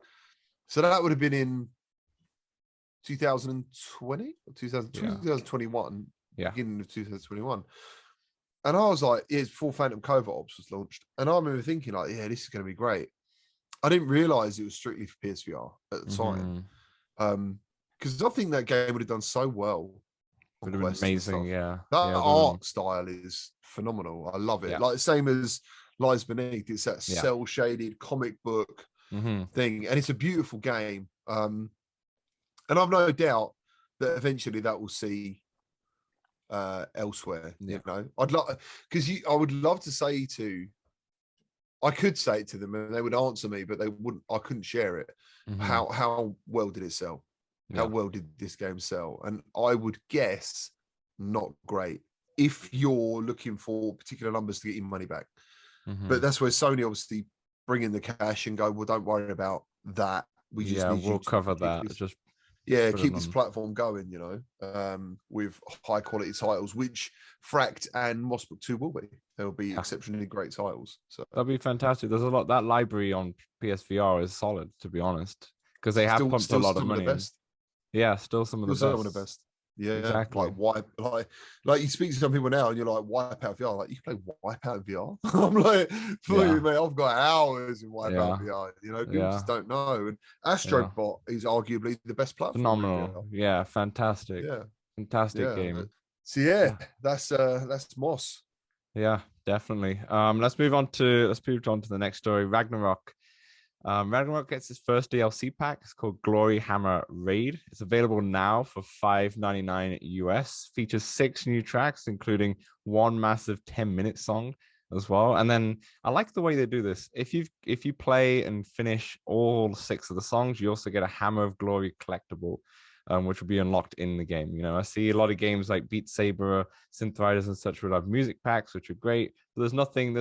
So that would have been in 2020 or 2021, beginning of 2021. And I was like, Full Phantom Covert Ops was launched. And I remember thinking like, yeah, this is going to be great. I didn't realize it was strictly for PSVR at the time. Because I think that game would have done so well. Would have been amazing, yeah. That art style is phenomenal. I love it. Yeah. Like the same as Lies Beneath. It's that cel-shaded comic book thing, and it's a beautiful game. And I've no doubt that eventually that will see elsewhere. You know, I'd love because I would love to say I could say it to them and they would answer me, but they wouldn't. I couldn't share it. How well did it sell? How well did this game sell? And I would guess not great if you're looking for particular numbers to get your money back. But that's where Sony obviously bring in the cash and go, well, don't worry about that. We just need we'll cover that. Keep this platform going, you know, with high quality titles, which Fract and Moss Book 2 will be. They'll be exceptionally great titles. So that'll be fantastic. There's a lot. That library on PSVR is solid, to be honest, because they have pumped a lot of money. Yeah, still some of the best. Yeah, exactly. Like you speak to some people now, and you're like, Wipeout VR. Like, you can play Wipeout VR. I'm like, mate, I've got hours in Wipeout VR. You know, people just don't know. And Astrobot is arguably the best platform. Phenomenal. Yeah, fantastic. Yeah, fantastic game. So that's Moss. Yeah, definitely. Let's move on to the next story. Ragnarock. Ragnarock gets its first DLC pack. It's called Glory Hammer Raid. It's available now for $5.99 US. Features 6 new tracks, including one massive 10-minute song as well. And then I like the way they do this. If you play and finish all 6 of the songs, you also get a Hammer of Glory collectible. which will be unlocked in the game. You know, I see a lot of games like Beat Saber, Synth Riders, and such would have music packs, which are great, but there's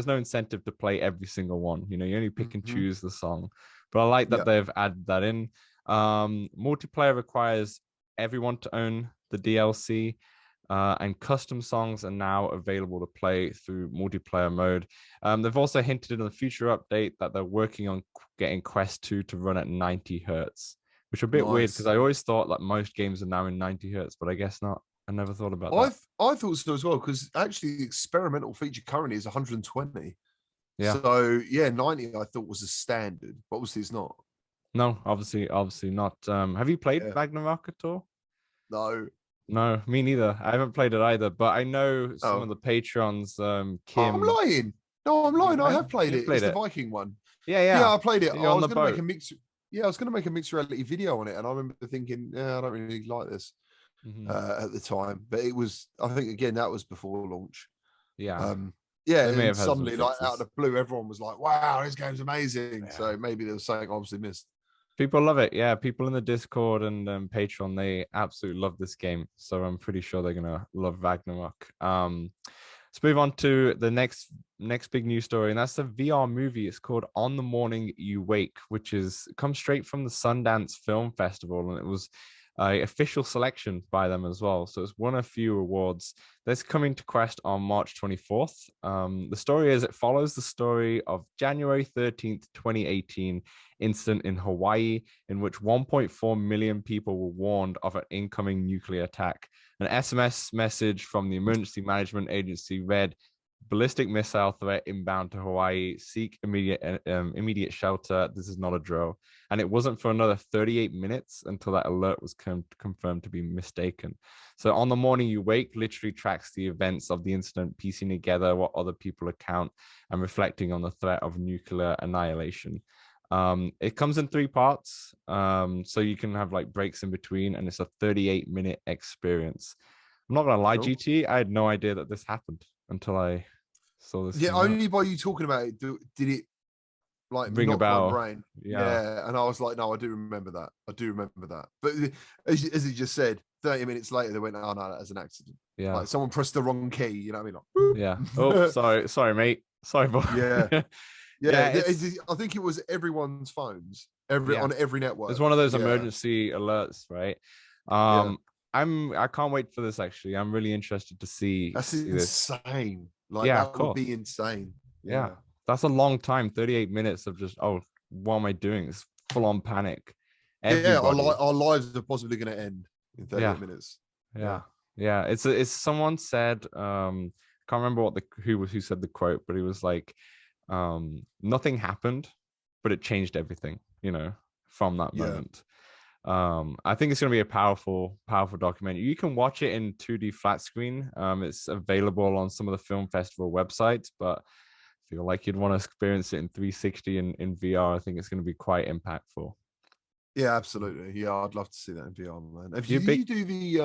no incentive to play every single one. You know, you only pick and choose the song. But I like that they've added that in. Multiplayer requires everyone to own the DLC. And custom songs are now available to play through multiplayer mode. They've also hinted in the future update that they're working on getting Quest 2 to run at 90 hertz, which are a bit weird because I always thought that most games are now in 90 hertz, but I guess not. I never thought about that. I thought so as well, because actually the experimental feature currently is 120. Yeah. So yeah, 90 I thought was a standard, but obviously it's not. No, obviously not. Have you played Ragnarock at all? No, me neither. I haven't played it either, but I know some of the patrons. Kim. I'm lying. No, I'm lying. I have played it. It's the Viking one. Yeah, I played it. I was going to make a mix. Yeah, I was going to make a mixed reality video on it, and I remember thinking, I don't really like this at the time. But it was, I think, again, that was before launch. Yeah. And suddenly, like out of the blue, everyone was like, "Wow, this game's amazing!" Yeah. So maybe there was something I obviously missed. People love it. Yeah, people in the Discord and Patreon, they absolutely love this game. So I'm pretty sure they're gonna love Ragnarok. Let's move on to the next big news story, and that's the VR movie. It's called On the Morning You Wake, which comes straight from the Sundance Film Festival, and it was official selection by them as well. So it's won a few awards. That's coming to Quest on March 24th. The story it follows the story of January 13th, 2018 incident in Hawaii, in which 1.4 million people were warned of an incoming nuclear attack. An SMS message from the Emergency Management Agency read, "Ballistic missile threat inbound to Hawaii. Seek immediate shelter. This is not a drill." And it wasn't for another 38 minutes until that alert was confirmed to be mistaken. So On the Morning You Wake literally tracks the events of the incident, piecing together what other people account and reflecting on the threat of nuclear annihilation. It comes in 3 parts, so you can have like breaks in between, and it's a 38-minute experience. I'm not gonna lie, GT, I had no idea that this happened until I saw this. Yeah, only by you talking about it did it like ring a bell. My brain. Yeah, and I was like, no, I do remember that. But as he just said, 30 minutes later, they went, "Oh no, that was an accident." Yeah, like someone pressed the wrong key. You know what I mean? Like, yeah. Oh, sorry, mate. Sorry, boy. Yeah. Yeah, I think it was everyone's phones, on every network. It's one of those emergency alerts, right? I can't wait for this. Actually, I'm really interested to see. That's insane. Like, that would be insane. Yeah, that's a long time. 38 minutes of just, what am I doing? It's full on panic. Everybody. Our lives are possibly going to end in 38 minutes. Yeah. It's someone said. Can't remember who said the quote, but he was like, nothing happened, but it changed everything, from that moment. I think it's going to be a powerful documentary. You can watch it in 2D flat screen. It's available on some of the film festival websites, but I feel like you'd want to experience it in 360 in VR. I think it's going to be quite impactful. Yeah, absolutely. Yeah, I'd love to see that in VR, man. If you do the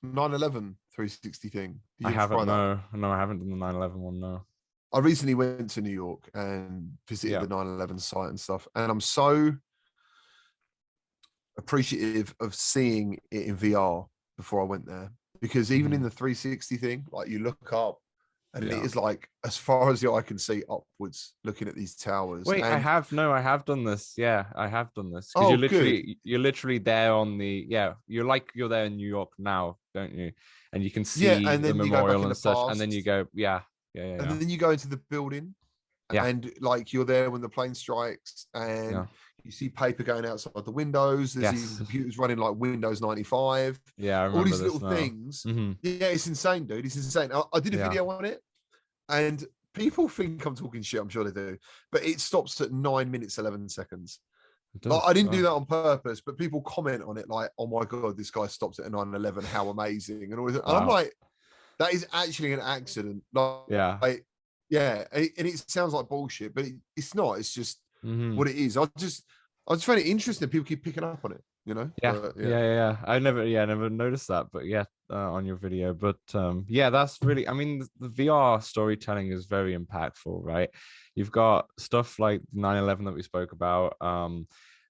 9/11 360 thing? I haven't. No, I haven't done the 9/11 one. No. I recently went to New York and visited the 9/11 site and stuff, and I'm so appreciative of seeing it in VR before I went there, because even in the 360 thing, like you look up and it is like as far as the eye can see upwards, looking at these towers. Wait, I have done this. Yeah, I have done this, because you're literally there on the you're there in New York now, don't you? And you can see the memorial and such, and then you go and then you go into the building, and like you're there when the plane strikes, and you see paper going outside the windows. There's these computers running like Windows 95. Yeah, I remember all these little things. Yeah, it's insane, dude. It's insane. I did a video on it, and people think I'm talking shit. I'm sure they do, but it stops at 9 minutes 11 seconds. Like, I didn't do that on purpose, but people comment on it like, "Oh my god, this guy stopped at 9/11. How amazing!" And all this. And I'm like, that is actually an accident. And it sounds like bullshit, but it's not. It's just what it is. I just find it interesting. People keep picking up on it, I never noticed that, but on your video. But that's really, I mean, the VR storytelling is very impactful, right? You've got stuff like 9/11 that we spoke about.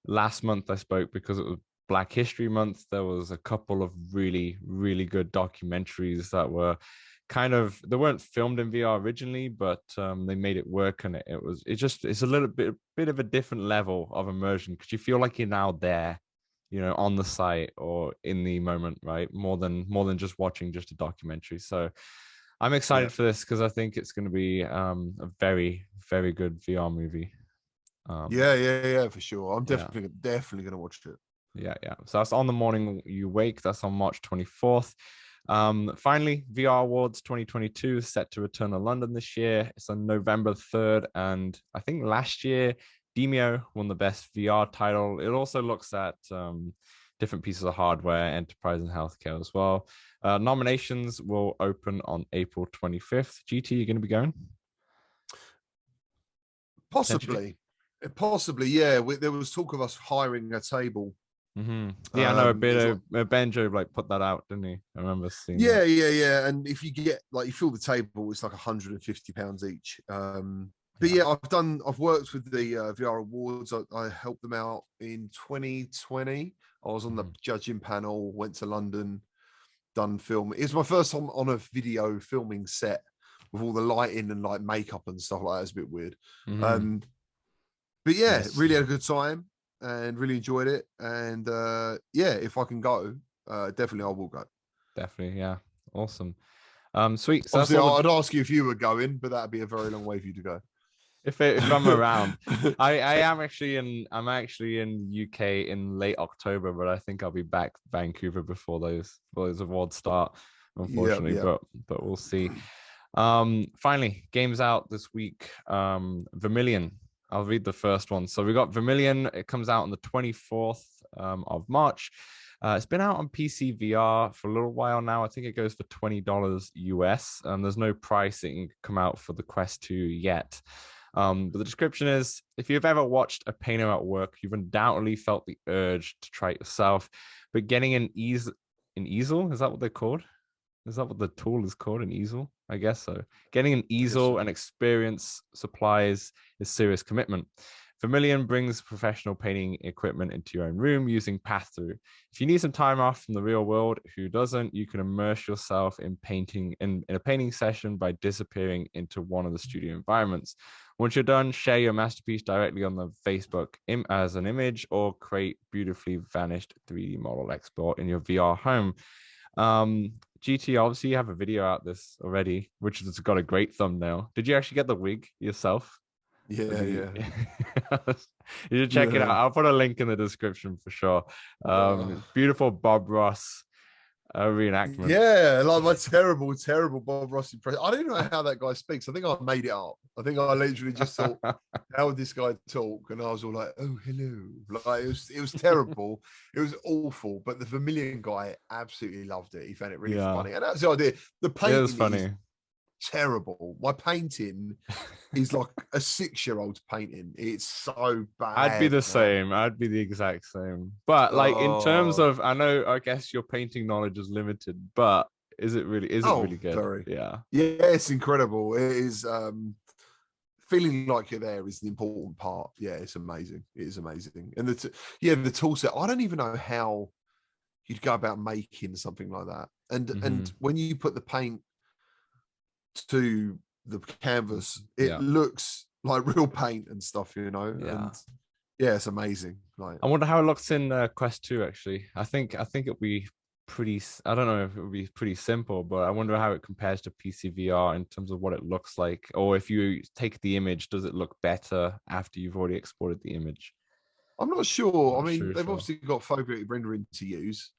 Last month I spoke because it was Black History Month, there was a couple of really, really good documentaries that were they weren't filmed in VR originally, but they made it work, and it's a little bit of a different level of immersion, because you feel like you're now there, on the site or in the moment, right? More than just watching just a documentary. So I'm excited for this, because I think it's going to be a very, very good VR movie. Yeah, for sure. I'm definitely going to watch it. Yeah. So that's On the Morning You Wake. That's on March 24th. Finally, VR Awards 2022 is set to return to London this year. It's on November 3rd, and I think last year Demio won the best VR title. It also looks at different pieces of hardware, enterprise, and healthcare as well. Nominations will open on April 25th. GT, you going to be going? Possibly, yeah. There was talk of us hiring a table. Yeah, I know a bit of Benjo put that out, didn't he? I remember seeing that. Yeah. And if you get you fill the table, it's like £150 each. But yeah, I've worked with the VR Awards. I helped them out in 2020. I was on the judging panel, went to London, done film. It was my first time on a video filming set with all the lighting and makeup and stuff like that. It's a bit weird. But yeah, really had a good time and really enjoyed it. And if I can go, definitely I will go. Definitely, yeah. Awesome. Sweet. So obviously, I'd ask you if you were going, but that'd be a very long way for you to go. If I'm around, I'm actually in UK in late October, but I think I'll be back Vancouver before those awards start, unfortunately. But we'll see. Finally, games out this week. Vermilion. I'll read the first one. So we got Vermilion. It comes out on the 24th of March. It's been out on PC VR for a little while now. I think it goes for $20 US. There's no pricing come out for the Quest 2 yet. But the description is, if you've ever watched a painter at work, you've undoubtedly felt the urge to try it yourself. But getting an easel, is that what they're called? Is that what the tool is called? An easel? I guess so. Getting an easel and experience supplies is serious commitment. Vermilion brings professional painting equipment into your own room using path-through. If you need some time off from the real world, who doesn't? You can immerse yourself in painting in a painting session by disappearing into one of the studio environments. Once you're done, share your masterpiece directly on the Facebook as an image, or create beautifully vanished 3D model export in your VR home. GT, obviously you have a video out this already, which has got a great thumbnail. Did you actually get the wig yourself? Yeah. You should check it out. I'll put a link in the description for sure. Beautiful Bob Ross reenactment. Yeah, my terrible Bob Ross impression. I don't know how that guy speaks. I think I made it up. I think I literally just thought, how would this guy talk? And I was all like, oh, hello. It was terrible. It was awful. But the Vermilion guy absolutely loved it. He found it really funny. And that's the idea. The painting was funny. Is terrible. My painting is like a 6-year-old's painting. It's so bad. I'd be the same. I'd be the exact same. But in terms of, I guess your painting knowledge is limited, but is it really good? Very. Yeah, it's incredible. It is. Feeling like you're there is the important part. Yeah, it's amazing. It is amazing. And the tool set, I don't even know how you'd go about making something like that. And when you put the paint to the canvas, it looks like real paint and stuff, and it's amazing. I wonder how it looks in Quest 2. Actually, I think it'll be pretty, I don't know if it would be pretty simple, but I wonder how it compares to PC VR in terms of what it looks like, or if you take the image, does it look better after you've already exported the image? I'm not sure. They've obviously got photorealistic rendering to use,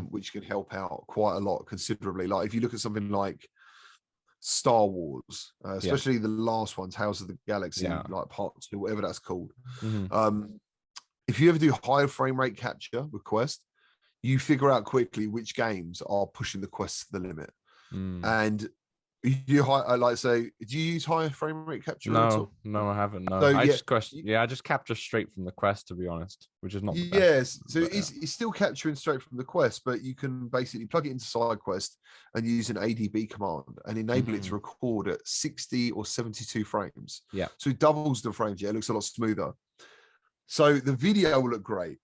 which can help out quite a lot considerably. Like if you look at something like Star Wars, especially the last ones, House of the Galaxy, like Part 2, whatever that's called. If you ever do high frame rate capture with Quest, you figure out quickly which games are pushing the Quest to the limit. And you do you use high frame rate capture? No, I haven't. No, so, I just capture straight from the Quest, to be honest, which is not the best. Yes, so it's still capturing straight from the Quest, but you can basically plug it into SideQuest and use an ADB command and enable it to record at 60 or 72 frames. Yeah, so it doubles the frames. It looks a lot smoother. So the video will look great,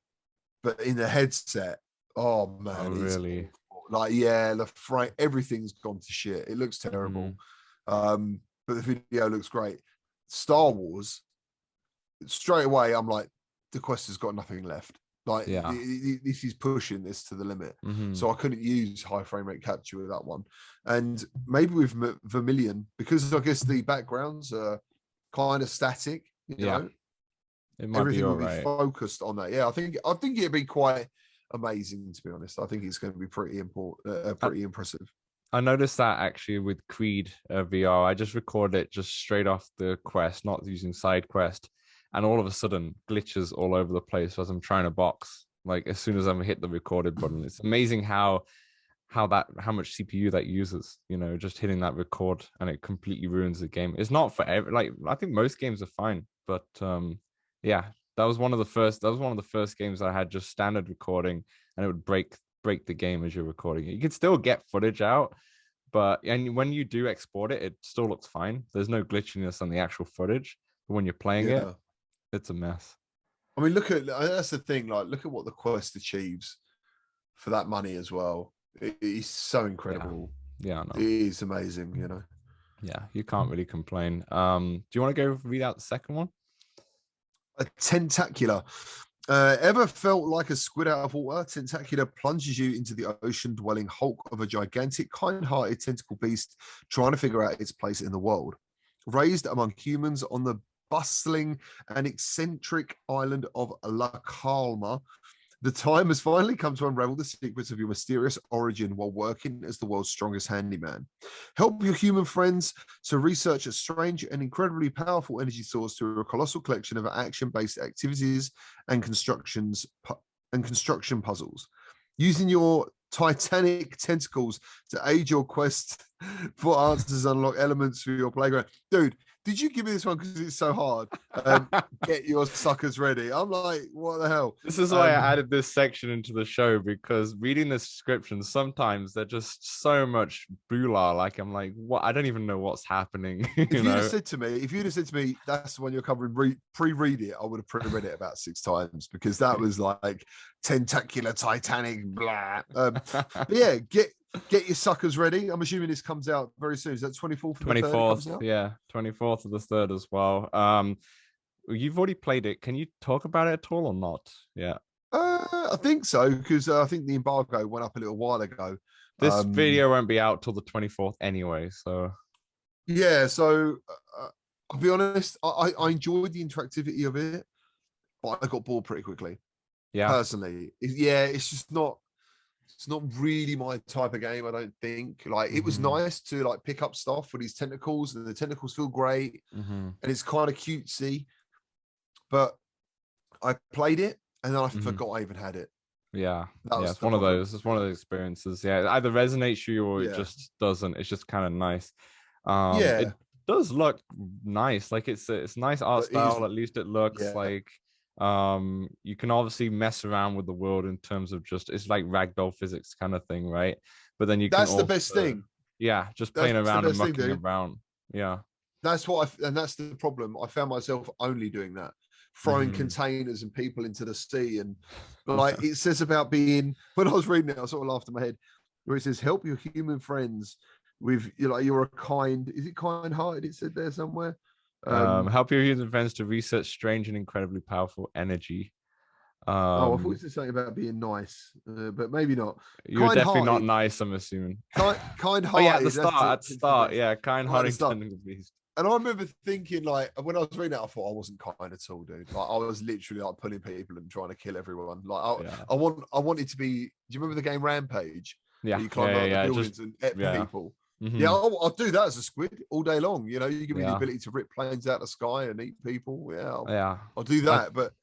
but in the headset, oh man, Oh, really? Like, yeah, the frame, everything's gone to shit. It looks terrible. But the video looks great. Star Wars, straight away, I'm like, the Quest has got nothing left. Like, this is pushing this to the limit. So I couldn't use high frame rate capture with that one. And maybe with Vermilion, because I guess the backgrounds are kind of static, you know, it might everything be will be focused on that. Yeah, I think it'd be quite amazing, to be honest. I think it's going to be pretty important, pretty impressive. I noticed that actually with Creed VR. I just recorded it just straight off the Quest, not using side quest, and all of a sudden glitches all over the place as I'm trying to box. Like as soon as I'm hit the recorded button, it's amazing how much CPU that uses. You know, just hitting that record and it completely ruins the game. It's not for like I think most games are fine, but yeah, that was one of the first games I had just standard recording, and it would break the game as you're recording it. You can still get footage out, and when you do export it, it still looks fine. There's no glitchiness on the actual footage, but when you're playing it, it's a mess. I mean, that's the thing. Like, look at what the Quest achieves for that money as well. It is so incredible. Yeah, no. It is amazing. You know. Yeah, you can't really complain. Do you want to go read out the second one? A tentacular. Ever felt like a squid out of water? Tentacular plunges you into the ocean-dwelling hulk of a gigantic, kind-hearted tentacle beast trying to figure out its place in the world. Raised among humans on the bustling and eccentric island of La Calma, the time has finally come to unravel the secrets of your mysterious origin while working as the world's strongest handyman. Help your human friends to research a strange and incredibly powerful energy source through a colossal collection of action-based activities and construction puzzles. Using your titanic tentacles to aid your quest for answers, unlock elements for your playground. Dude, did you give me this one because it's so hard? Get your suckers ready. I'm like, what the hell? This is why I added this section into the show, because reading the descriptions, sometimes they're just so much boolah. Like, I'm like, what? I don't even know what's happening. If you'd have said to me, that's the one you're covering, pre-read it, I would have pre-read it about 6 times, because that was like tentacular, titanic, blah. But yeah, get your suckers ready. I'm assuming this comes out very soon. Is that 24th? 24th, yeah, 24th of the 3rd as well. You've already played it. Can you talk about it at all or not? Yeah. I think so, because I think the embargo went up a little while ago. This video won't be out till the 24th anyway, so. Yeah, so I'll be honest, I enjoyed the interactivity of it, but I got bored pretty quickly. Yeah. Personally. It's just not. It's not really my type of game, I don't think. Like, it was nice to like pick up stuff with these tentacles, and the tentacles feel great, and it's kind of cutesy. But I played it, and then I forgot I even had it. Yeah, it's one of those. It's one of those experiences. Yeah, it either resonates you or it just doesn't. It's just kind of nice. It does look nice. Like it's nice art style. At least it looks like. You can obviously mess around with the world in terms of just, it's like ragdoll physics kind of thing, right? But then you can the best thing. Yeah, just playing around and mucking around. Yeah, that's that's the problem. I found myself only doing that, throwing containers and people into the sea, and like it says about being. When I was reading it, I sort of laughed in my head, where it says, "Help your human friends with you're a kind." Is it kind-hearted? It said there somewhere. Help your human friends to research strange and incredibly powerful energy. I thought it was something about being nice, but maybe not. You're definitely not nice, I'm assuming. Kind-hearted. Oh yeah, at the start, yeah, kind-hearted tentacle beast. And I remember thinking, like, when I was reading it, I thought I wasn't kind at all, dude. Like, I was literally like pulling people and trying to kill everyone. Like, I wanted to be. Do you remember the game Rampage? Yeah, you climb up the buildings and ep people. Yeah, I'll do that as a squid all day long. You know, you give me the ability to rip planes out of the sky and eat people. Yeah, I'll do that. But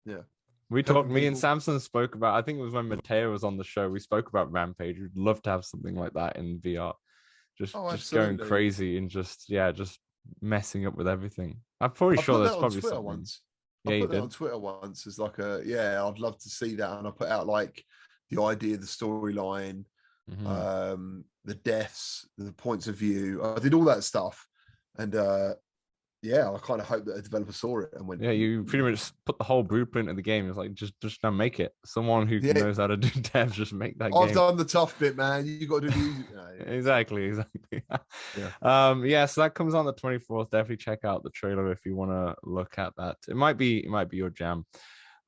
yeah, me and Samson spoke about, I think it was when Mateo was on the show, we spoke about Rampage. We'd love to have something like that in VR. Just going crazy and just messing up with everything. I'm pretty sure there's probably something. Once. I put that on Twitter once as like I'd love to see that. And I put out like the idea, the storyline, the deaths, the points of view. I did all that stuff, and yeah, I kind of hope that a developer saw it and went, Yeah, you pretty much put the whole blueprint of the game. It's like just now make it. Someone who yeah, knows how to do devs, just make that I've game. done the tough bit, man. You got to do the easy. Exactly. Yeah. Yeah, so that comes on the 24th. Definitely check out the trailer if you want to look at that. It might be your jam.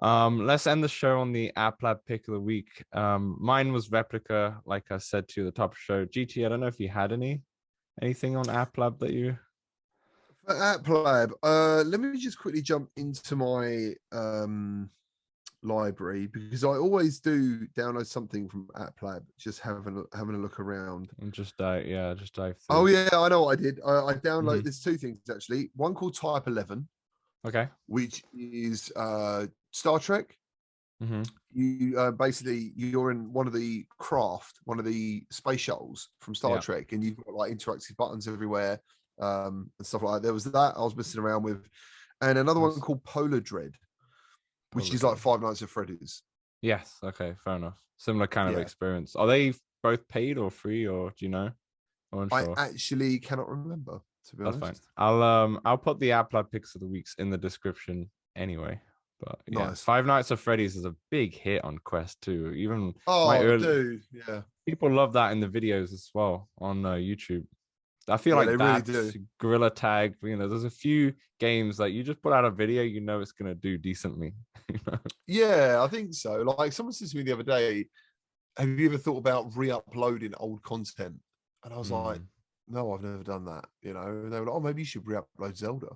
Let's end the show on the App Lab pick of the week. Mine was Replica, like I said to the top of the show. GT, I don't know if you had anything on App Lab that you. For App Lab, let me just quickly jump into my library, because I always do download something from App Lab, just having a look around. And just dive through. Oh yeah, I know what I did. I download there's two things actually. One called Type 11. Okay. Which is Star Trek. You basically you're in one of the space shuttles from Star Trek, and you've got like interactive buttons everywhere, and stuff like that. There was that I was messing around with, and another one called Polar Dread, which is like Five Nights at Freddy's. Yes. Okay. Fair enough. Similar kind of experience. Are they both paid or free, or do you know? I actually cannot remember, to be honest. That's fine. I'll put the App Lab picks of the weeks in the description anyway. But yeah, nice. Five Nights at Freddy's is a big hit on Quest 2. Even dude, yeah, people love that in the videos as well on YouTube. I feel like that really Gorilla Tag. There's a few games that you just put out a video, it's gonna do decently. Yeah, I think so. Like someone said to me the other day, "Have you ever thought about re-uploading old content?" And I was like, "No, I've never done that." And they were like, "Oh, maybe you should re-upload Zelda."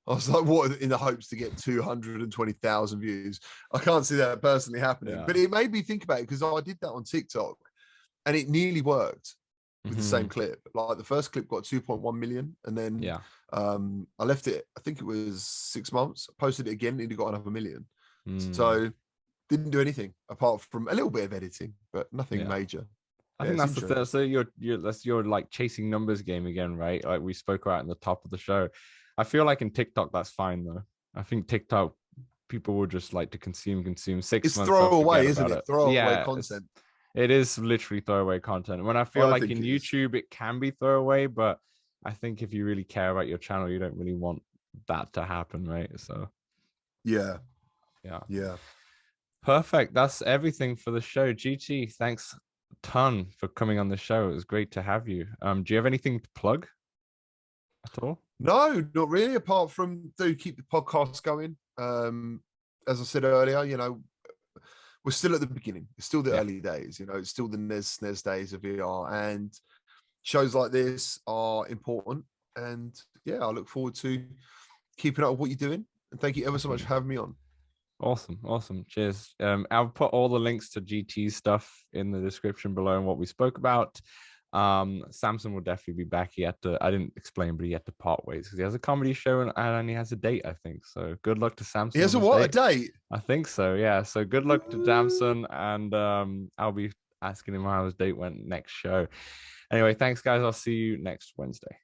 I was like, "What?" In the hopes to get 220,000 views. I can't see that personally happening, but it made me think about it, because I did that on TikTok, and it nearly worked with the same clip. Like the first clip got 2.1 million, and then I left it. I think it was 6 months. I posted it again, and it got another million. So didn't do anything apart from a little bit of editing, but nothing major. I think that's the thing. So that's your like chasing numbers game again, right? Like we spoke about in the top of the show. I feel like in TikTok that's fine though. I think TikTok people would just like to consume 6 months. It's throwaway, isn't it? Throwaway content. It is literally throwaway content. When I feel like in YouTube it can be throwaway, but I think if you really care about your channel, you don't really want that to happen, right? So yeah. Perfect. That's everything for the show. GT, thanks a ton for coming on the show. It was great to have you. Do you have anything to plug at all? No, not really, apart from do keep the podcast going. As I said earlier, we're still at the beginning. It's still the early days, it's still the SNES days of VR, and shows like this are important. And I look forward to keeping up with what you're doing. And thank you ever so much for having me on. Awesome. Cheers. I'll put all the links to GT stuff in the description below and what we spoke about. Samson will definitely be back. I didn't explain, but he had to part ways because he has a comedy show and he has a date, I think. So good luck to Samson. He has a date? I think so, yeah. So good luck to Samson, and I'll be asking him how his date went next show. Anyway, thanks guys. I'll see you next Wednesday.